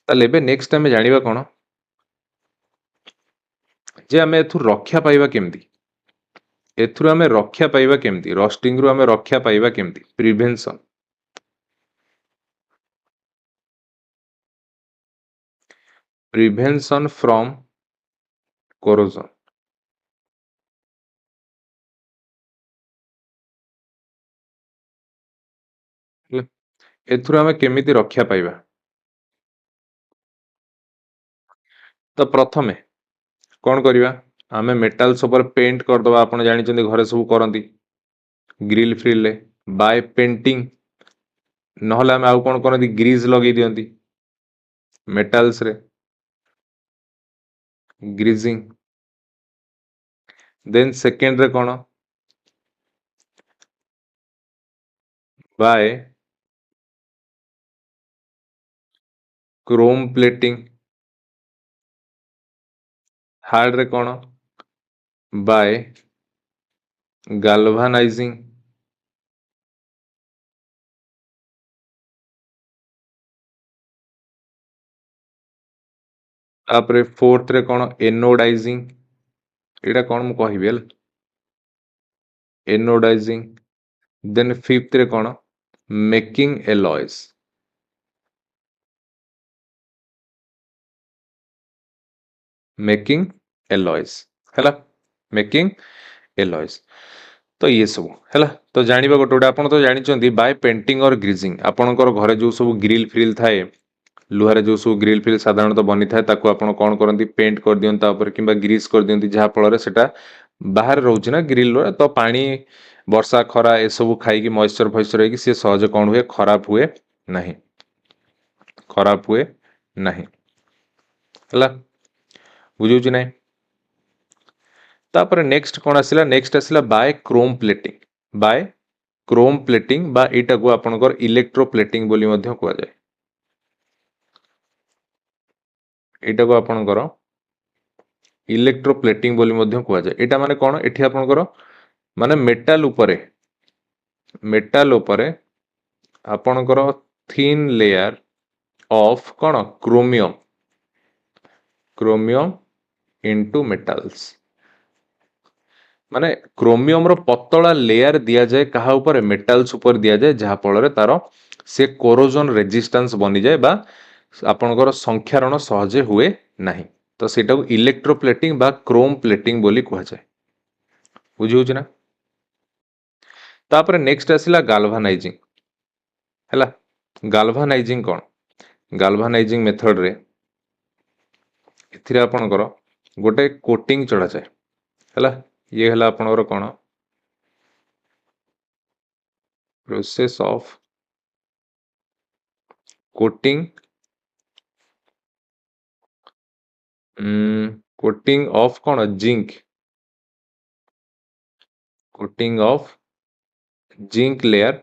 ତାହେଲେ ଏବେ ନେକ୍ସଟ ଆମେ ଜାଣିବା କ'ଣ ଯେ ଆମେ ଏଥିରୁ ରକ୍ଷା ପାଇବା କେମିତି? ଏଥିରୁ ଆମେ ରକ୍ଷା ପାଇବା କେମିତି? ରଷ୍ଟିଂରୁ ଆମେ ରକ୍ଷା ପାଇବା କେମିତି? ପ୍ରିଭେନ୍ସନ। Prevention from corrosion. ଏଥିରୁ ଆମେ କେମିତି ରକ୍ଷା ପାଇବା? ତ ପ୍ରଥମେ କ'ଣ କରିବା? ଆମେ ମେଟାଲ୍ସ ଉପରେ ପେଣ୍ଟ କରିଦେବା। ଆପଣ ଜାଣିଛନ୍ତି ଘରେ ସବୁ କରନ୍ତି ଗ୍ରିଲ ଫ୍ରିଲରେ ବାୟ ପେଣ୍ଟିଂ, ନହେଲେ ଆମେ ଆଉ କ'ଣ କରନ୍ତି ଗ୍ରିଜ ଲଗେଇ ଦିଅନ୍ତି ମେଟାଲ୍ସରେ, ଗ୍ରିଜିଂ। ଦେନ୍ ସେକେଣ୍ଡରେ କ'ଣ? ବାୟ କ୍ରୋମ ପ୍ଲେଟିଂ। ଥାର୍ଡରେ କ'ଣ? By galvanizing. ତାପରେ ଫୋर्थରେ କ'ଣ? ଏନୋଡାଇଜିଂ। ଏଇଟା କ'ଣ ମୁଁ କହିବି ହେଲା, ଏନୋଡାଇଜିଂ। ଦେନ୍ ଫିफ्ଥରେ କ'ଣ? Making alloys. ମେକିଂ ଏଲଏସ୍ ହେଲା, ମେକିଂ ଏଲଏସ୍। ତ ଇଏ ସବୁ ହେଲା। ତ ଜାଣିବା ଗୋଟେ ଗୋଟେ ଆପଣ ତ ଜାଣିଛନ୍ତି ବାୟ ପେଣ୍ଟିଂ ଅର୍ ଗ୍ରିଜିଂ। ଆପଣଙ୍କର ଘରେ ଯେଉଁ ସବୁ ଗ୍ରିଲ୍ ଫ୍ରିଲ୍ ଥାଏ, ଲୁହାରେ ଯେଉଁ ସବୁ ଗ୍ରିଲ୍ ଫ୍ରିଲ୍ ସାଧାରଣତଃ ବନିଥାଏ ତାକୁ ଆପଣ କ'ଣ କରନ୍ତି? ପେଣ୍ଟ କରିଦିଅନ୍ତି ତା ଉପରେ କିମ୍ବା ଗ୍ରିଜ୍ କରିଦିଅନ୍ତି, ଯାହାଫଳରେ ସେଟା ବାହାରେ ରହୁଛି ନା ଗ୍ରିଲ୍ର, ତ ପାଣି, ବର୍ଷା, ଖରା ଏସବୁ ଖାଇକି ମଏଶ୍ଚର ଫଏଶ୍ଚର ହେଇକି ସିଏ ସହଜେ କ'ଣ ହୁଏ? ଖରାପ ହୁଏ ନାହିଁ, ଖରାପ ହୁଏ ନାହିଁ ହେଲା। ବୁଝୁଛି ନାହିଁ? ତାପରେ ନେକ୍ସଟ କ'ଣ ଆସିଲା? ନେକ୍ସଟ ଆସିଲା ବାୟ କ୍ରୋମ ପ୍ଲେଟିଂ। ବାୟ କ୍ରୋମ ପ୍ଲେଟିଂ ବା ଏଇଟାକୁ ଆପଣଙ୍କର ଇଲେକ୍ଟ୍ରୋ ପ୍ଲେଟିଂ ବୋଲି ମଧ୍ୟ କୁହାଯାଏ। ଏଇଟାକୁ ଆପଣଙ୍କର ଇଲେକ୍ଟ୍ରୋ ପ୍ଲେଟିଂ ବୋଲି ମଧ୍ୟ କୁହାଯାଏ। ଏଇଟା ମାନେ କ'ଣ? ଏଠି ଆପଣଙ୍କର ମାନେ ମେଟାଲ ଉପରେ ଆପଣଙ୍କର ଥିନ୍ ଲେୟାର ଅଫ୍ କ'ଣ? Chromium into metals. माने क्रोमियम रो पतला लेयर दिया जाए कहा ऊपर मेटाल्स ऊपर दिया जाए जहा फल तार से कोरोजन रेजिस्टेंस बनी जाए बा आपनकर संख्यारण सहजे हुए नहीं तो सेटा को इलेक्ट्रोप्लेटिंग बा क्रोम प्लेटिंग बोली कहा जाए बुझी होची ना तापर नेक्स्ट आसिला गाल्वानाइजिंग हैला गाल्वानाइजिंग कोन गाल्वानाइजिंग मेथड रे एथिरे आपनकर गोटे कोटिंग चढ़ा जाए हैला ये हैला आपनकर कोन process of coating coating of कोन जिंक लेयर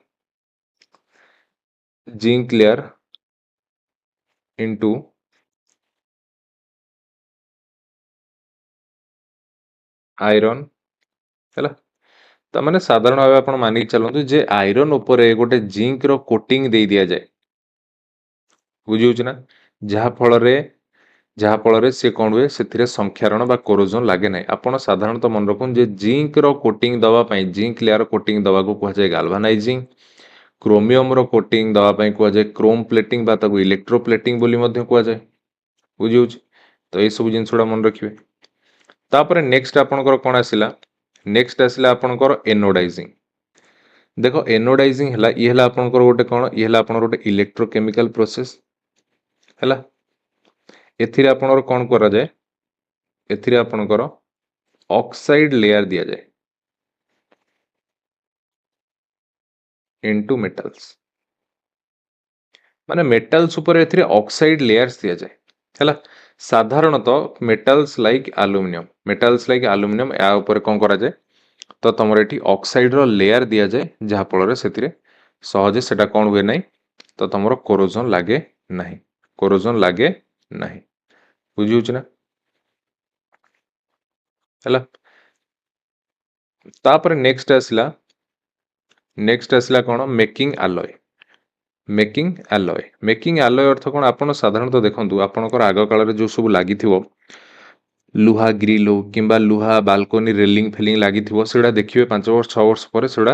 इनटू आयरन हैला तो माने साधारण भाव आपण मानि चलंतु जे आयरन ऊपर गोटे जिंक रो कोटिंग दे दिया जाए बुझी होची ना जहा फल रे से कोन हुए सेथिरे संख्यारण बा कोरोजन लागे नै आपण साधारणतः मन रखुन जे जिंक रो कोटिंग दवा पई जिंक लेयर कोटिंग दवा को कह जाए गाल्वानाइजिंग क्रोमियम रो कोटिंग दवा पई कह जाए क्रोम प्लेटिंग बा ताको इलेक्ट्रोप्लेटिंग बोली मध्य कह जाए बुझी होची तो ए सब जिंसडा मन रखिबे तापर नेक्स्ट आपनकर कोन आसिला नेक्स्ट आसिला आपनकर एनोडाइजिंग देखो एनोडाइजिंग हला ये हला आपनकर गोटे कोन ये हला आपनकर गोटे इलेक्ट्रोकेमिकल प्रोसेस हला एथिरे आपनकर कोन करा जाए एथिरे आपनकर ऑक्साइड लेयर दिया जाए इनटू मेटल्स माने मेटल्स ऊपर एथिरे ऑक्साइड लेयर्स दिया जाए हला साधारणतः मेटल्स लाइक एल्युमिनियम या ऊपर कोन करा जाए तो तुमर एठी ऑक्साइड रो लेयर दिया जाए जहा फल रे सेतिरे सहजे सेटा कोन हुए नै तो तुमर कोरोजन लागे नहीं बुझी होची ना हला तापर नेक्स्ट आसिला कोन मेकिंग एलॉय अर्थ कोन आपण साधारणतः देखंतु आपनकर आग काल रे जो सब लागिथिवो लुहा ग्रिल हो किंबा लुहा बालकोनी रेलिंग फेलिंग लागिथिवो सेडा देखिबे 5 वर्ष 6 वर्ष पर सेडा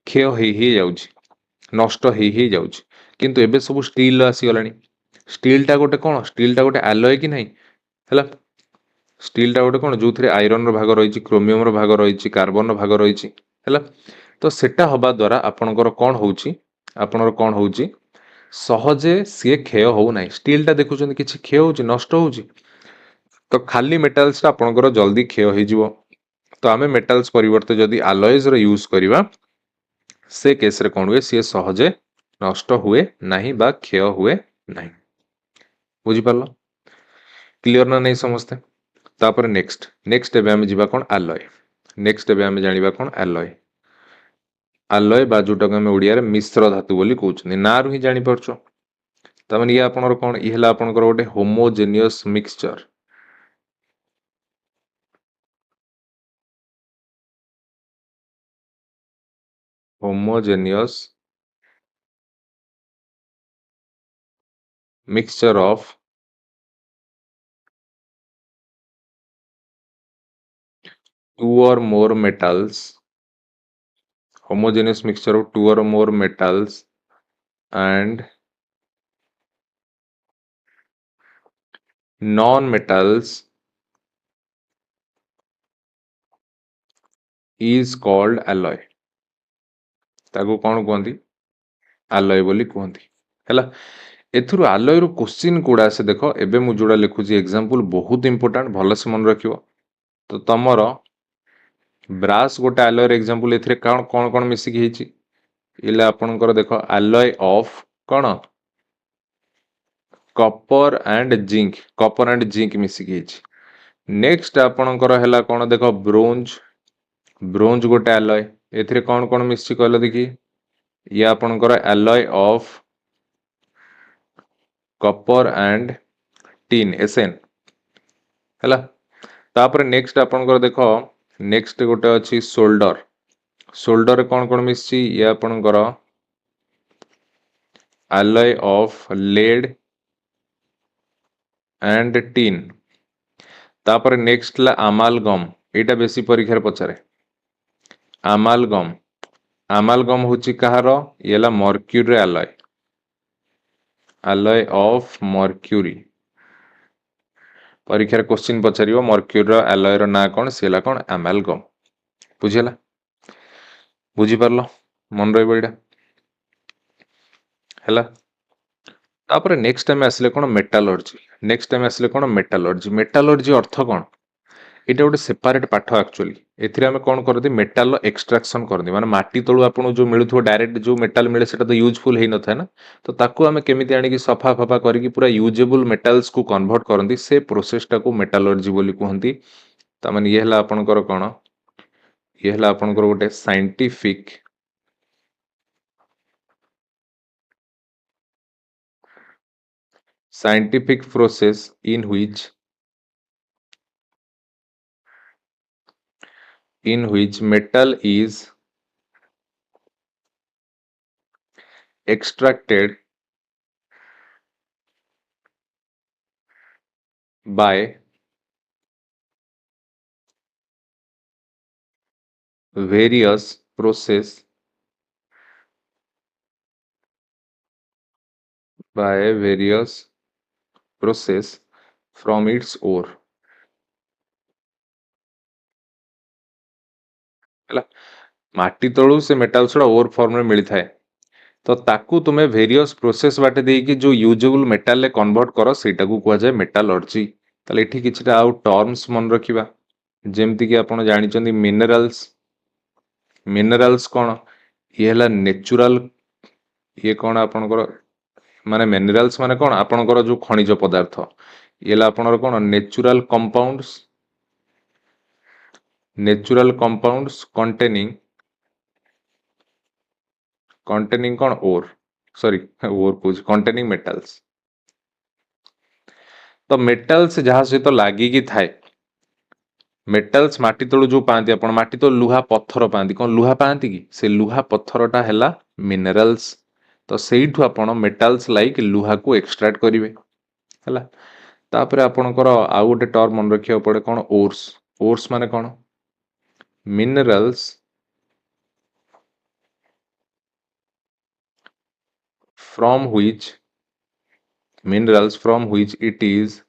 क्षय हेई जाउची नष्ट हेई जाउची किंतु एबे सब स्टील आसी गलानी स्टील टा गोटे एलॉय कि नहीं हला स्टील टा गोटे कोन जोथरे आयरन रो भाग रहिछि क्रोमियम रो भाग रहिछि कार्बन रो भाग रहिछि हला तो सेटा हबा द्वारा आपनकर कोन होउची सहजे सी क्षय हो ना स्टील टा देखुछन किछि क्षय होउची नष्ट होउची तो खाली मेटल्स टा आपनकर जल्दी क्षय हो जिवो तो आमे मेटल्स परिवर्ते जदि अलॉयज रो यूज करिवा से केस रे कोन हुए सी सहजे नष्ट हुए नाही बा क्षय हुए नाही बुझी पालो क्लियर ना नहीं समझते तापर नेक्स्ट एबे आमे जिबा कोन अलॉय नेक्स्ट एबे आमे जानिबा कोन अलॉय बा जोटा आमे ओडिया रे मिश्र धातु बोली कहउछनी ना रु ही जानि परछो त माने ये आपनर कोन इ हला आपनकर गोटे homogeneous mixture mixture of two or more metals homogeneous mixture of two or more metals and non-metals is called alloy ताको कौन कहती alloy बोली कहती हैला एथुरु alloy रो क्वेश्चन कोडा से देखो एबे मु जोडा लिखुची एग्जांपल बहुत इंपोर्टेंट भलो से मन रखियो तो तमरो ब्रास गोटे alloy रो एग्जांपल एथरे कोन कोन मिसी की हिची इला आपनकर देखो alloy of cone copper and zinc मिसी की हिची नेक्स्ट आपनकर हैला कोन देखो ब्रोंज गोटे alloy एथरे कोन कोन मिसी कहलो देखि ये आपनकर alloy of copper and tin Sn हैला तापर नेक्स्ट आपनकर देखो नेक्स्ट गोटे अछि सोल्डर कोन कोन मिसी ये आपनकर alloy of lead and tin तापर नेक्स्ट ला अमालगम एटा बेसी परीक्षा रे पचारे आमालगम आमालगम होची कहार ये ला mercury alloy alloy of mercury परीक्षा क्वेश्चन पचारियो मर्क्यूरी एलॉय रो ना कोन सेला कोन आमालगम बुझिला बुझी परलो मन रहिबो एटा हैला तापर नेक्स्ट टाइम आसले कोन मेटालर्जी नेक्स्ट टाइम आसले कोन मेटालर्जी अर्थ कोन एटा गोटे सेपरेट पाठ एक्चुअली एथिरे हम कोन करदी मेटाल एक्सट्रैक्शन करदी माने माटी तळु आपन जो मिलुथो डायरेक्ट जो मेटाल मिले सेटा तो यूजफुल हेइ न थाए ना तो ताकू हम केमिति आनी कि सफा फफा करी पूरा यूजेबल मेटल्स को कन्वर्ट करंदी से प्रोसेस टा को मेटालर्जी बोली कहंती ता माने ये हला आपनकर कोन ये हला आपनकर गोटे scientific process in which metal is extracted by various process from its ore ହେଲା माटी तळु से मेटल सडा ओर फॉर्म रे मिली थाए तो ताकू तुम्हें वेरियस प्रोसेस बाटे देकी जो यूजेबल मेटल ले कन्वर्ट करो सेटा को कुआ जाए मेटालर्जी ताले एठी किछटा आउ टर्म्स मन रखिबा जेमति कि आपण जानि चंदी मिनरल्स कोन ये हला नेचुरल ये कोन आपनकर माने मिनरल्स माने कोन आपनकर जो खनिज पदार्थ ये ला आपनकर कोन नेचुरल कंपाउंड्स containing कोन ओर सॉरी ओर कुछ containing metals तो मेटल्स जहाँ सहित लागी की थाए मेटल्स माटी तळु जो पांती आपण माटी तो लुहा पत्थर पांती कोन लुहा पांती की से लुहा पत्थरटा हैला मिनरल्स तो सेइठु आपण मेटल्स लाइक लुहा को एक्सट्रैक्ट करिवे हैला तापरे आपणकर आउ गोटे टर्म मन रखियो पड़े कोन ओर्स माने कोन minerals from which it is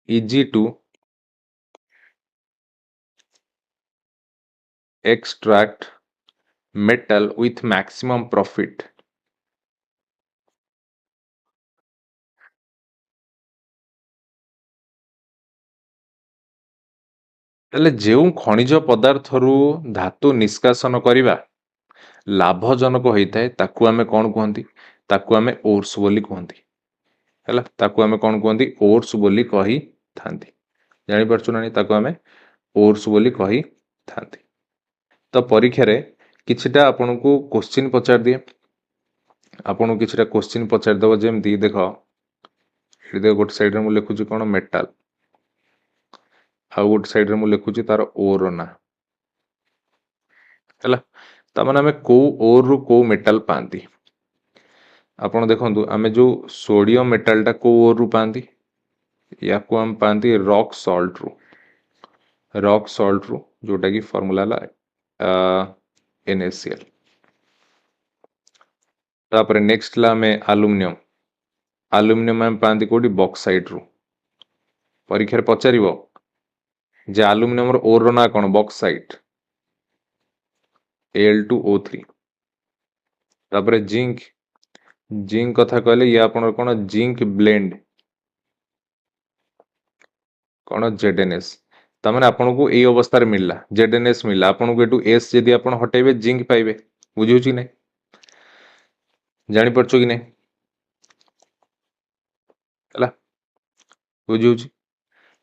easy to extract metal with maximum profit तले जेउ खनिज पदार्थ रु धातु निष्कासन करिबा लाभजनक होइताए ताकू आमे कोन कहंती ताकू आमे ओर्स बोली कहंती हैला ताकू आमे कोन कहंती ओर्स बोली कही थांती जानि परछु नानी ताकू आमे ओर्स बोली कही थांती तो परीक्षा रे किछटा आपनको क्वेश्चन पचार दिए आपनको किछटा क्वेश्चन पचार दबो जेमती देखो एठी देखो गोटे साइड रे मु लिखुची कोन मेटल आउ गोटे साइड रे मु लिखुची तार ओर ना हैला ता माने हमें को ओर रु को मेटल पांती आपण देखंतु आमे जो सोडियम मेटल टा को ओर रु पांती या को हम पांती रॉक सॉल्ट रु जोटा की फार्मूला ला NaCl तापर नेक्स्ट ला में एल्युमिनियम हम पांती कोडी बॉक्साइट रु परीक्षा रे पचारिबो जे एल्युमिनियम रो ओर रो ना कोन बॉक्साइट Al2O3 तापर जिंक कथा कहले ये आपन कोन जिंक ब्लेंड कोन ZnS ता माने आपन को एई अवस्था रे मिलला ZnS मिलला आपन को एटू S जदी आपन हटेबे जिंक पाइबे बुझियो छी नै जानि परछो कि नै हला बुझियो छी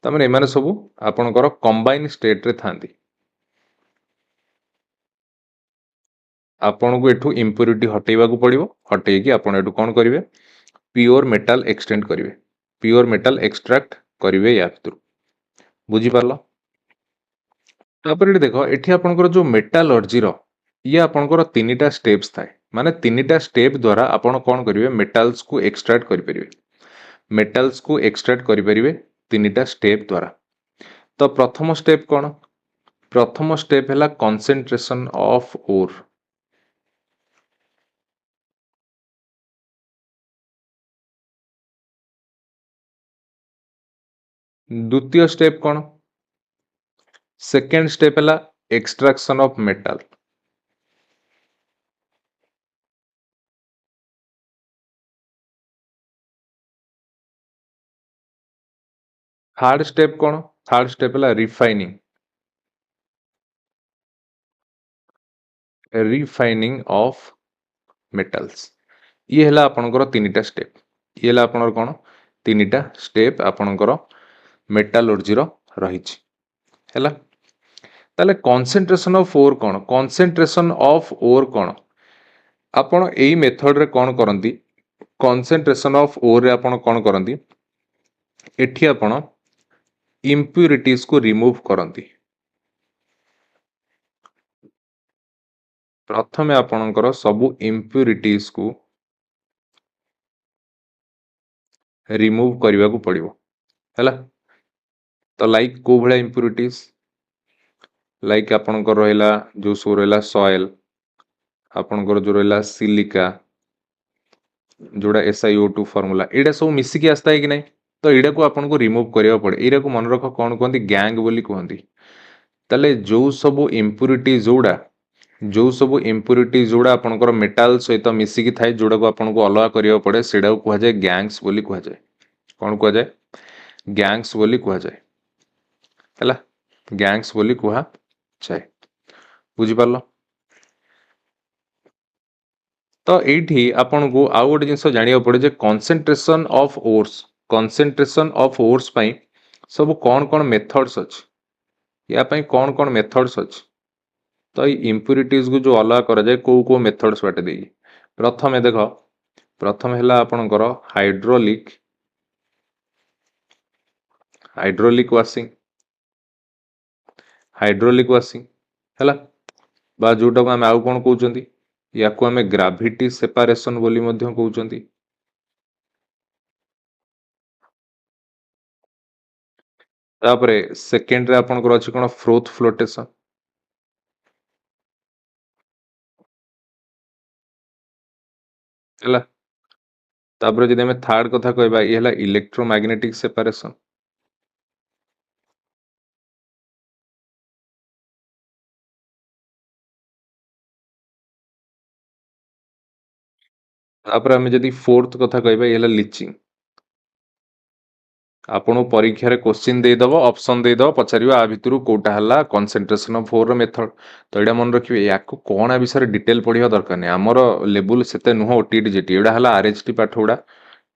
ता माने एमाने सब आपन कर कंबाइन स्टेट रे थांती आपन को एठू इंप्योरिटी हटेबा को पड़िबो हटेई कि आपन एठू कोन करिवे प्योर मेटल एक्सटेंड करिवे प्योर मेटल एक्सट्रैक्ट करिवे या भितर बुझी पारलो तापर एठी देखो एठी आपनकर जो मेटालर्जी रो ये आपनकर तीनटा स्टेप्स थाए माने तीनटा स्टेप द्वारा आपण कोन करिवे मेटल्स को एक्सट्रैक्ट करि परिवे तीनटा स्टेप द्वारा तो प्रथम स्टेप कौन? प्रथम स्टेप है कंसंट्रेशन ऑफ ओर। द्वितीय स्टेप कौन? सेकेंड स्टेप है extraction of metal. Third step कौन? थर्ड स्टेप है रिफाइनिंग। Refining of metals. ये है आपनकर तीनटा स्टेप। ये है आपनकर कौन? तीनटा स्टेप आपनकर मेटालर्जी रही है। ताले कंसंट्रेशन ऑफ ओर कौन? कंसंट्रेशन ऑफ ओर कौन? आपण एई मेथड रे कौन करंती? कंसंट्रेशन ऑफ ओर रे आपण कौन करंती? एठी आपण इम्प्यूरिटीज को रिमूव करंती। प्रथमे आपणकर सबु इम्प्यूरिटीज को रिमूव करने को पड़ो है। तो लाइक को भाया इम्प्यूरिटीज लाइक आपणकर रहा जो सब रहा सॉइल, आपणकर जो रहा सिलिका, जोड़ा SiO2 फॉर्मूला, एटा सब मिसिकी आसता है कि नहीं? तो एटा को आपन को रिमूव करिया पड़े। एरा को मन रख कौन कहते? गैंग बोली कहती। ताले जो सब इम्प्यूरिटी जोड़ा आपनकर मेटाल सहित मिसिकी थाए, जोड़ा को आपन को अलग करिया पड़े, सेडा को कहा जाए गैंग्स बोली कहा जाए। कौन कहा जाए? गैंग्स बोली कहा जाए है। गैंग्स बोली कहा जाए। बुझी पारलो? तो ये आपन को आउ गोटे जिन जाना पड़े जे concentration of ores. Concentration of ores पाई सब कौन कौन मेथड्स अच्छी, या पाई कौन कौन मेथड्स अच्छी। तो ये इम्प्यूरिटीज को जो अलग करा जाए को मेथड्स बाटे देगी। प्रथम देख, प्रथम है आपणकर hydraulic hydraulic washing. Hydraulic washing है बा जोटा को आम आउ कौन कहते? या को आम ग्राविटी सेपारेशन बोली कहते। तापरे सेकेंड रे आपनकर अछि कोन? फ्रोथ फ्लोटेशन है। तापरे जदि हमें थर्ड कथा कहबा, ये है इलेक्ट्रोमैग्नेटिक सेपारेशन। तापरे हमें जदि फोर्थ कथा कहबा, ये है लिचिंग। आपन परीक्षा रे क्वेश्चन दे दबो, ऑप्शन दे दबो, पचारिबा आ भितरु कोटा हला कंसंट्रेशन ऑफ ओर रो मेथड। तो एडा मन रखिबे, याको कोन आ विषय डिटेल पढिबा दरकार नै। हमर लेवल सेते नुह ओटीटी जेटी, एडा हला आरएचटी पाठ उडा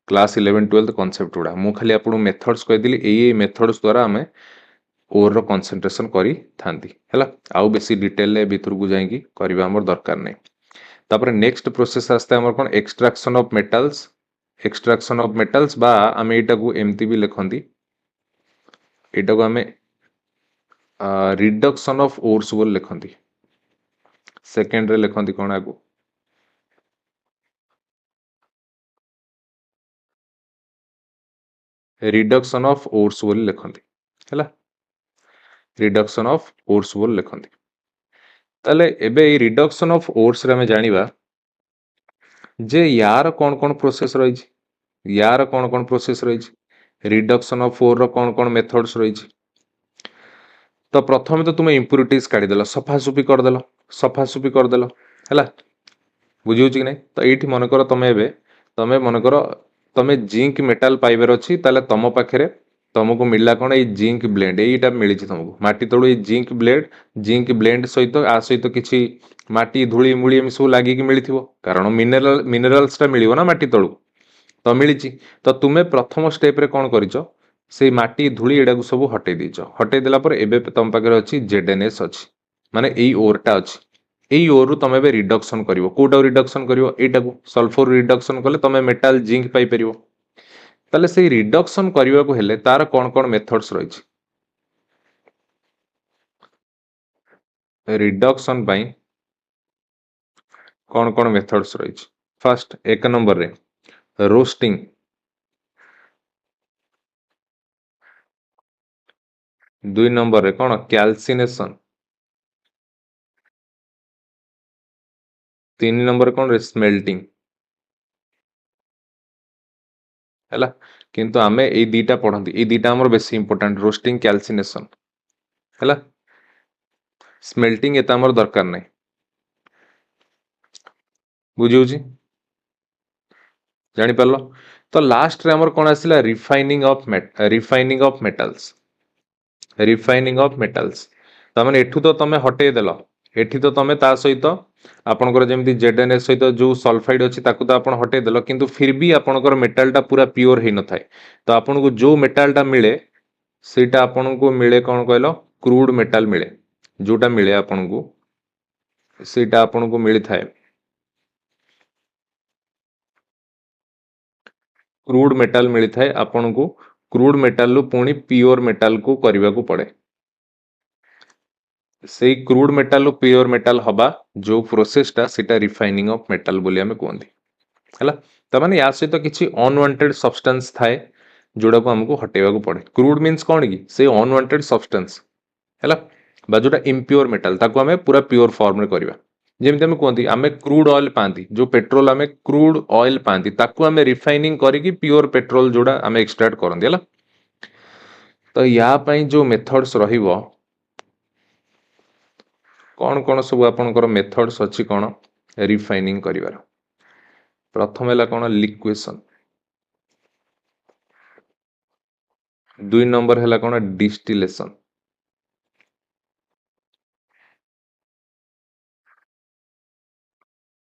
क्लास 11 12 कॉन्सेप्ट उडा। मु खाली आपन मेथड्स कह दिली, एई मेथड्स द्वारा हमें ओर रो कंसंट्रेशन करी थांती हैला। आउ बेसी डिटेल ले भितर को जाईकी करबा हमर दरकार नै। तापर नेक्स्ट प्रोसेस आस्ते हमर कोन? Extraction of metals. Extraction of metals बा आम एटा को एमती भी लिखंती, एटा को आम रिडक्शन ऑफ ओर्स बोल लिखंती। सेकेंड रे लिखंती कोन? आगो रिडक्शन ऑफ ओर्स बोल लिखंती हैला। रिडक्शन ऑफ ओर्स बोल लिखंती। ताले एबे ए रिडक्शन ऑफ ओर्स रे हमें जानिबा जे यार कौन कौन प्रोसेस रही। यार कौन कौन प्रोसेस रही? रिडक्शन ऑफ ओर रो कौन कौन मेथड्स रही? तो प्रथम तो तुम इम्प्यूरिटीज काढ़ीदेल, सफासुफी करदेल, सफासुफी करदेल है। बुझे कि नहीं? तो ये मनकर तुम मनकर तुम जिंक मेटाल पाइबार अच्छी, तुम पाखे तुमको मिलला कौन? ये जिंक ब्लेंड, यहीटा मिली तुमको माटी तलू। ये जिंक ब्लेंड सहित आ सहित किसी माटी धूली मूली सब लगिक मिली, कारण मिनेराल्स मिल ना माटी तलू। तो मिली, तो तुम्हें प्रथम स्टेप रे कौन कर से माटी धूली एडा को सब हटे दीच। हटे देला पर एबे तुम पाखे अच्छी जेडएनएस अच्छी, माने एई ओरटा अच्छी। एई ओरु तुम एबे रिडक्शन करिवो। कोटा रिडक्शन करिवो? एटा को सल्फर रिडक्शन कले तुम मेटाल जिंक पाई परिवो। ताले से रिडक्शन करने को हेले तार कौन कौन मेथड्स रही? रिडक्शन पाई कौन कौन मेथड्स रही? फर्स्ट एक नंबर रे रोस्टिंग। दुई नंबर रे कौन कैल्सिनेशन, तीन नंबर कौन रे स्मेल्टिंग है, किंतु आमे ए दीटा पढ़ती, ए दीटा हमर बेसी इंपोर्टेंट, रोस्टिंग कैल्सिनेशन है, स्मेल्टिंग एत हमर दरकार नहीं, बुझी जानी पारलो। तो लास्ट रे हमर कोन आसिला refining of metals, refining of metals तमाने एठू तो तमे हटे देलो, एठी तो तमे ता सहित आपनकर जेमति जेडएनएस सहित जो सल्फाइड अछि ताकू तो आपण हटे देलो, किंतु फिर भी आपनकर मेटल टा पूरा प्योर हेइ न थाए। तो आपन को जो मेटल टा मिले सेटा आपन को मिले कोन कहलो क्रूड मेटल मिले, जोटा मिले आपन को सेटा आपन को मिली थाए क्रूड मेटल मिली थाए आपन को, क्रूड मेटल लु पुणी प्योर मेटल को करबा को पड़े, से क्रूड मेटल प्योर मेटल हवा जो प्रोसेस टा सेटा रिफाइनिंग ऑफ मेटल बोली हमें कहंदी हैला। त माने या सहित किछि अनवांटेड सब्सटेंस थाए जोड़ा को हमको हटेबा को पड़े। क्रूड मींस कोन की से अनवांटेड सब्सटेंस हैला, बा जोटा इम्प्योर मेटल ताको हमें पूरा प्योर फॉर्म रे करबा। जेमते हमें कहंती हमें क्रूड ऑयल पांती, जो पेट्रोल हमें क्रूड ऑयल पांती ताको हमें रिफाइनिंग करिकी प्योर पेट्रोल जोड़ा हमें एक्सट्रैक्ट करंदी हैला। तो या पई जो मेथड्स रहिबो कौन कौन सब आपनकर मेथड्स अच्छी कौन रिफाइनिंग करिवार। प्रथम है कौन लिक्वेशन, दुई नंबर है कौन डिस्टिलेशन,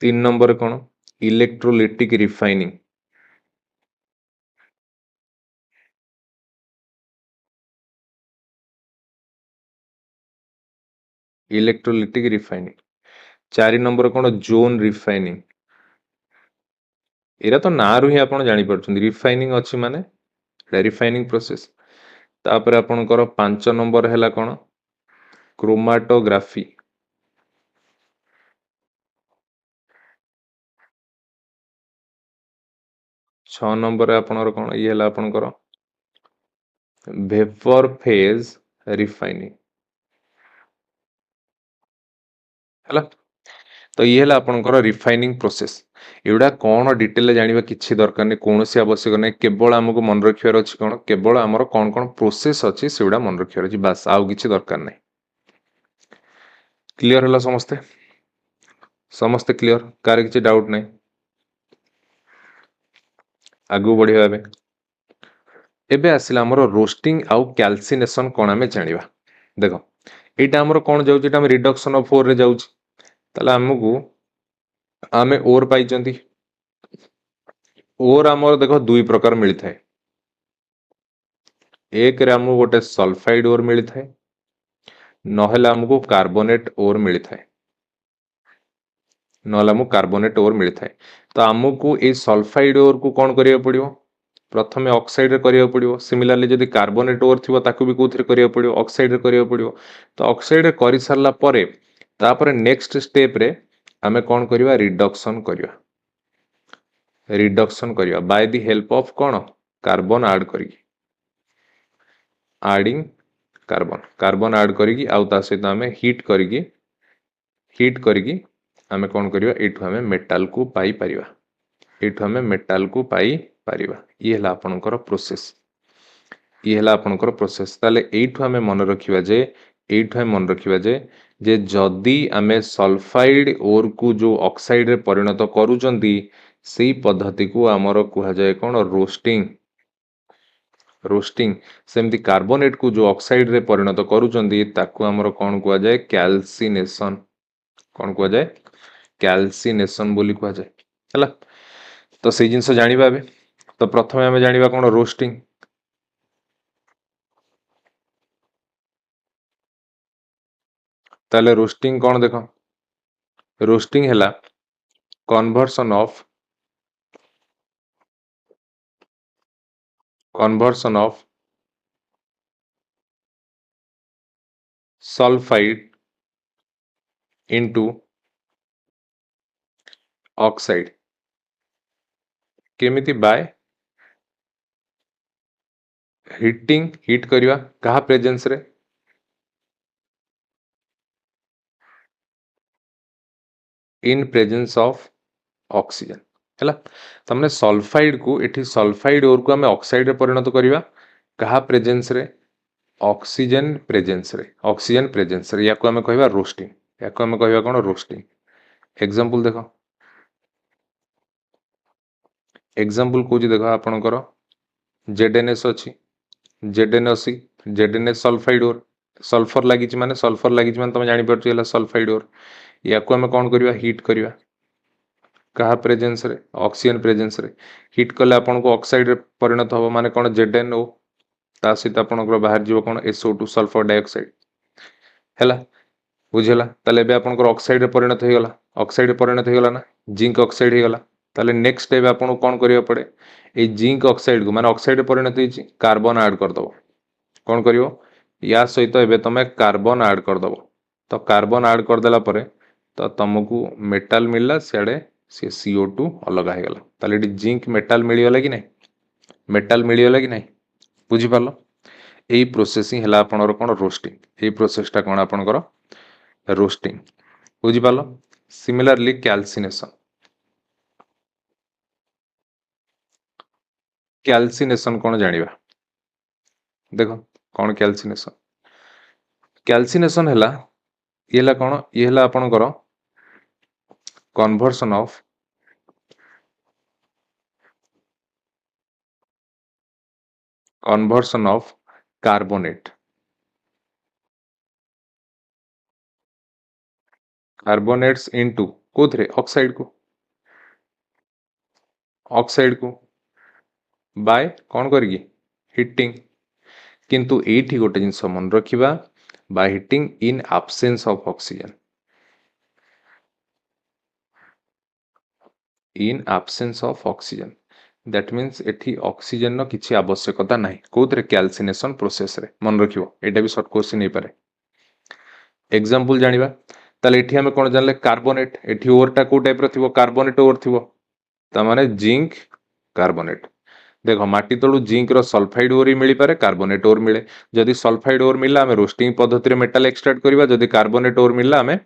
तीन नंबर कौन इलेक्ट्रोलिटिक रिफाइनिंग, इलेक्ट्रोलिटिक रिफाइनिंग, चार नंबर कौन जोन रिफाइनिंग। एरा तो ना रु ही आपण जानि परछन रिफाइनिंग अछि माने रिफाइनिंग प्रोसेस। तापर आपनकर पांच नंबर है कौन क्रोमाटोग्राफी, छ नंबर आपनकर कौन ये है आपनकर वेपर फेज रिफाइनिंग है। तो ये है आपनकर रिफाइनिंग प्रोसेस। एवडा कौन डिटेल जानिबा किछि दरकार नै, कोनोसी आवश्यक नै, केवल हमको मन रखियार अछि कोन केवल हमर कोन कोन प्रोसेस अछि सेवडा मन रखियार अछि, बस आउ किछि दरकार नै। क्लियर होला समस्ते, समस्ते क्लियर, कार किछि डाउट नै, आगु बढ़िया बे। एबे आसिला हमर रोस्टिंग आउ कैल्सिनेशन कोन हमें जानिबा। देखो एटा हमर कोन जाउछि, एटा हम रिडक्शन ऑफ ओर रे जाउछि, तले हमकु आमे ओर पाइचंती, ओर हमर देखो दुई प्रकार मिली थाए, एक रे हमकु गोटे सल्फाइड ओर मिली थाए, नहेले हमकु कार्बोनेट ओर मिली थाए, नहेले हमकु कार्बोनेट ओर मिली थाए। तो हमकु ए सल्फाइड ओर को कोन करिया पड़ियो, प्रथमे ऑक्साइड रे करिया पड़ियो। सिमिलरली जदि कार्बोनेट ओर थिबो ताकू भी कोथि रे करिया पड़ियो, ऑक्साइड रे करिया पड़ियो। तो ऑक्साइड रे करि सारला परे तापर नेक्स्ट स्टेप रे हमें कोन करिवा रिडक्शन करिवा, रिडक्शन करिवा बाय द हेल्प ऑफ कोन कार्बन ऐड करी, एडिंग कार्बन, कार्बन ऐड करी आउ ता सहित हमें हीट करी हमें कोन करिवा एठु हमें मेटल को पाई परिवा, एठु हमें मेटल को पाई परिवा। ये हला आपनकर प्रोसेस, ये हला आपनकर प्रोसेस। ताले एठु हमें मन रखिवा जे, एठु हमें मन रखिवा जे जदि हमें सल्फाइड ओर को जो ऑक्साइड रे परिणत करूचंती सेई पद्धति को हमर कुहा जाय कोन रोस्टिंग, रोस्टिंग। सेमती कार्बोनेट को जो ऑक्साइड रे परिणत करूचंती ताकू हमर कोन कुहा जाय कैल्सिनेशन, कोन कुहा जाय कैल्सिनेशन बोली कुहा जाय हला। तो सेई जिंस जानिबा बे। तो प्रथमे हमें जानिबा कोन रोस्टिंग। ताले रोस्टिंग कोन देखो, रोस्टिंग हैला conversion of sulphide into oxide, केमिति बाय हीटिंग, हीट करिवा कहा प्रेजेंस रे इन प्रेजेंस ऑफ ऑक्सीजन हैला तमने सल्फाइड को एठी सल्फाइड ओर को हमें ऑक्साइड रे परिणत करिवा कहा प्रेजेंस रे ऑक्सीजन प्रेजेंस रे याको हमें कहबा रोस्टिंग याको हमें कहबा कोन रोस्टिंग एग्जांपल देखो एग्जांपल कोजी देखो आपनकर जेडएनएस अछि जेडएनएसी जेडएनएस सल्फाइड ओर सल्फर लागिच माने तमे जानि परछु एला सल्फाइड ओर याको हमें कोन करिवा हीट करिवा कहा प्रेजेंस रे ऑक्सीजन प्रेजेंस रे हीट कले आपन को ऑक्साइड रे परिणत हो माने कोन जेडएनओ ता सहित आपन को बाहर जीव कोन SO2 सल्फर डाइऑक्साइड हैला बुझेला ताले बे आपन को ऑक्साइड रे परिणत हे गला ऑक्साइड रे परिणत हे गला ना जिंक ऑक्साइड हे गला ताले नेक्स्ट स्टेप आपन कोन करिया पड़े ए जिंक ऑक्साइड को माने ऑक्साइड रे परिणत हेछि कार्बन ऐड कर दबो कोन करियो या सहित एबे तमे कार्बन ऐड कर दबो तो कार्बन ऐड कर देला परे तो तुमको मेटल मिलला सेडे से CO2 अलग हे गला ताले जिंक मेटल मिली गला कि नहीं मेटल मिली गला कि नहीं बुझी पालो एई प्रोसेसिंग हला आपनर कोन रोस्टिंग एई प्रोसेसटा कोन आपनकर रोस्टिंग बुझी पालो सिमिलरली कैल्सिनेशन कोन जानिबा देखो कोन कैल्सिनेशन हला येला कोन ये हला आपनकर कन्वर्सन ऑफ कार्बोनेट्स इनटू कोथरे ऑक्साइड को बाय कोन करगी हिटिंग किंतु एठी गोटे जिंस मन रखिबा by heating in absence of oxygen that means एठी ऑक्सीजन नो किछि आवश्यकता नाही कोथरे कैल्सिनेशन प्रोसेस रे मन रखिबो एटा भी शॉर्ट क्वेश्चन नै पारे एग्जांपल जानिबा ताले एठी हमें कोन जानले कार्बोनेट एठी ओरटा को टाइप रो थिबो कार्बोनेट ओर थिबो ता माने जिंक कार्बोनेट देखो माटी तळु जिंक रो सल्फाइड ओर ही मिली पारे कार्बोनेट ओर मिले जदि सल्फाइड ओर मिला हमें रोस्टिंग पद्धति रे मेटल एक्सट्रैक्ट करबा जदि कार्बोनेट ओर मिला हमें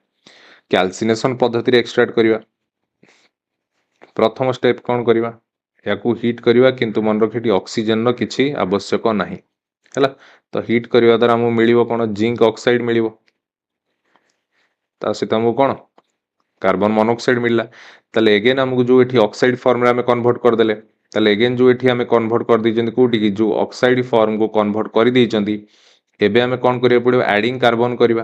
कैल्सिनेशन पद्धति रे एक्सट्रैक्ट करबा प्रथम स्टेप कोन करबा याकू हीट करबा किंतु मन रखिटी ऑक्सीजन नो किछि आवश्यक नाही हैला तो हीट करबा द्वारा हमु मिलिबो कोन जिंक ऑक्साइड मिलिबो ता से हमु कोन कार्बन मोनोऑक्साइड मिलला ताले अगेन हमकु जो एठी ऑक्साइड फॉर्म रे हमें कन्वर्ट कर देले ताले अगेन जो एठी हमें कन्वर्ट कर दी जंदी कोठी की जो ऑक्साइड फॉर्म को कन्वर्ट कर दी जंदी एबे हमें कोन करिया पड़िबो एडिंग कार्बन करबा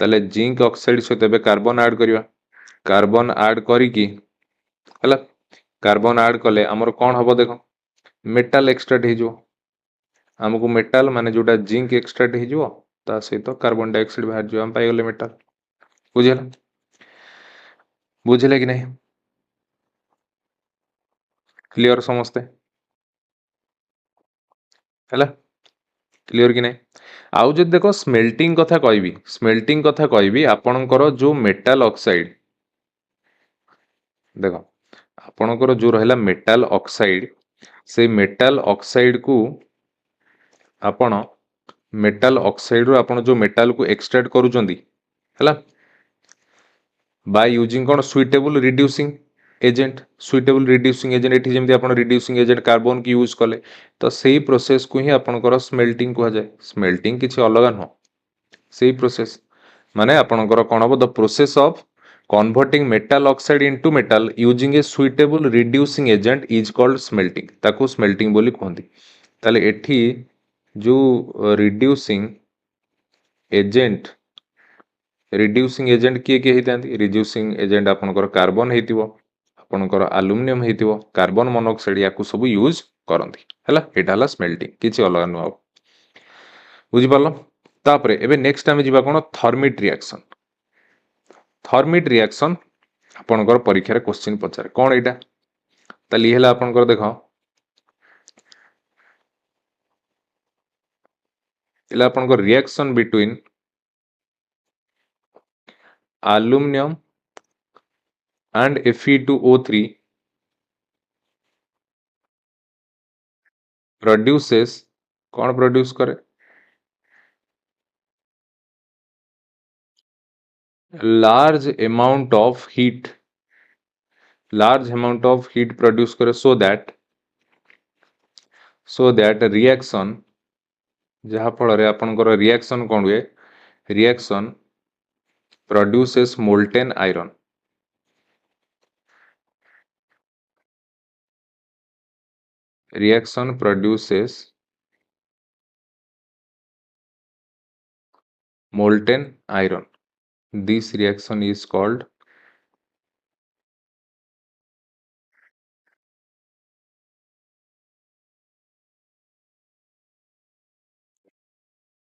ताले जिंक ऑक्साइड सहित एबे कार्बन ऐड करबा कार्बन ऐड करी की हैला कार्बन ऐड कले हमर कोन हबो देखो मेटल एक्सट्रैक्ट हे जो हमकु मेटल माने जोटा जिंक एक्सट्रैक्ट हे जो ता सहित कार्बन डाइऑक्साइड बाहर जो हम पाई गेले मेटल बुझेला बुझले कि नहीं क्लियर समझते हैला क्लियर कि नहीं आउ जब देखो स्मेल्टिंग कथा कहबी आपणकर जो मेटल ऑक्साइड देखो आपणकर जो रहला मेटल ऑक्साइड से मेटल ऑक्साइड को आपण मेटल ऑक्साइड रो आपण जो मेटल को एक्सट्रैक्ट करूचंदी हैला by using cone suitable reducing agent एठी जेमति आपण रिड्यूसिंग एजेंट कार्बन की यूज कले तो सेही प्रोसेस को ही आपणकर स्मेल्टिंग कहा जाय स्मेल्टिंग किछि अलग न सेही प्रोसेस माने आपणकर कोन हो the process of converting metal oxide into metal using a suitable reducing agent is called smelting ताको स्मेल्टिंग बोली कहंदी ताले एठी जो रिड्यूसिंग एजेंट किए किए हितांती रिड्यूसिंग एजेंट आपनकर कार्बन हेतिबो आपनकर एल्युमिनियम हेतिबो कार्बन मोनोऑक्साइड याकू सब यूज करंती हैला एटा हला स्मेल्टिंग किछि अलग न हो बुझि पालो तापरे एबे नेक्स्ट टाइम जिबा कोन थर्मिट रिएक्शन आपनकर परीक्षा रे क्वेश्चन पचारे कोन एटा ताली हेला आपनकर देखो एला आपनकर reaction between aluminum and Fe2O3 produces कौन प्रोड्यूस करे large amount of heat produce करे so that reaction जहाँ फल आपनकर रिएक्शन कौन हुए reaction produces molten iron reaction produces molten iron. This reaction is called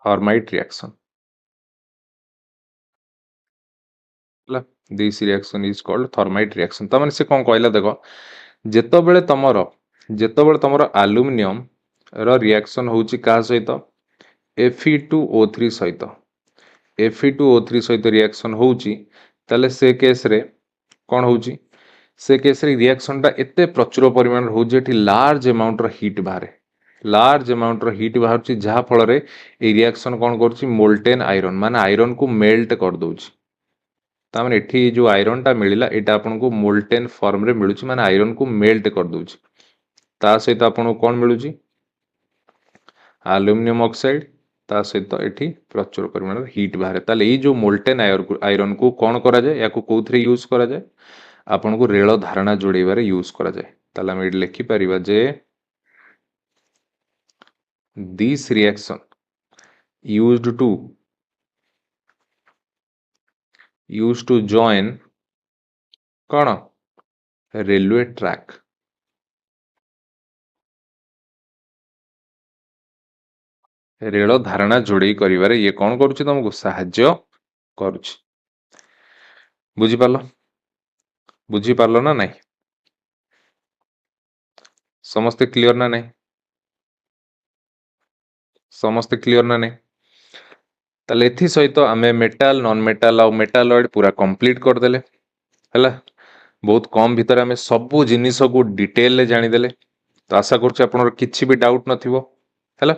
Hermite reaction. This reaction is called Thermite reaction. तमन से कौन कहला देखो जेतबेले तमरो एल्युमिनियम रो रिएक्शन होउची का सहित Fe2O3 सहित Fe2O3 सहित रिएक्शन होउची ताले से केस रे कौन होउची से केस रे रिएक्शन टा एते प्रचुर परिमाण होउची एठी लार्ज अमाउंट रो हीट बाहर जहाँ फल रे ए रिएक्शन कौन करूची मोल्टेन आयरन माने आयरन को मेल्ट कर दउची तामने एठी जो आयरन टा मिलिला एटा आपन को मोल्टेन फॉर्म रे मिलुची माने आयरन को मेल्ट कर दउची ता सहित आपन को कोन मिलुची एल्युमिनियम ऑक्साइड ता सहित एठी प्रचुर परिमाण हीट बाहर ताले ए जो मोल्टेन आयरन को कोन करा जाय या को कोथरे यूज करा जाय आपन को रेल धारणा जोड़ेबारे यूज करा जाय ताले हम एठी लिखि परिबा जे this reaction used to join कौन रेलवे ट्रैक रेल धारणा जोड़े करिवारे ये कौन करूची तुमको साहाय्य करूची बुझी पारलो ना नहीं समस्ते क्लियर ना नहीं समस्ते क्लियर ना नहीं ताले एथि सहित आमे मेटाल नॉन मेटाल और मेटालॉइड पूरा कंप्लीट कर देले हला बहुत कम भीतर आमे सबु जिनिस को डिटेल ले जानि देले तो आशा करछु आपनर किछि भी डाउट नथिबो हला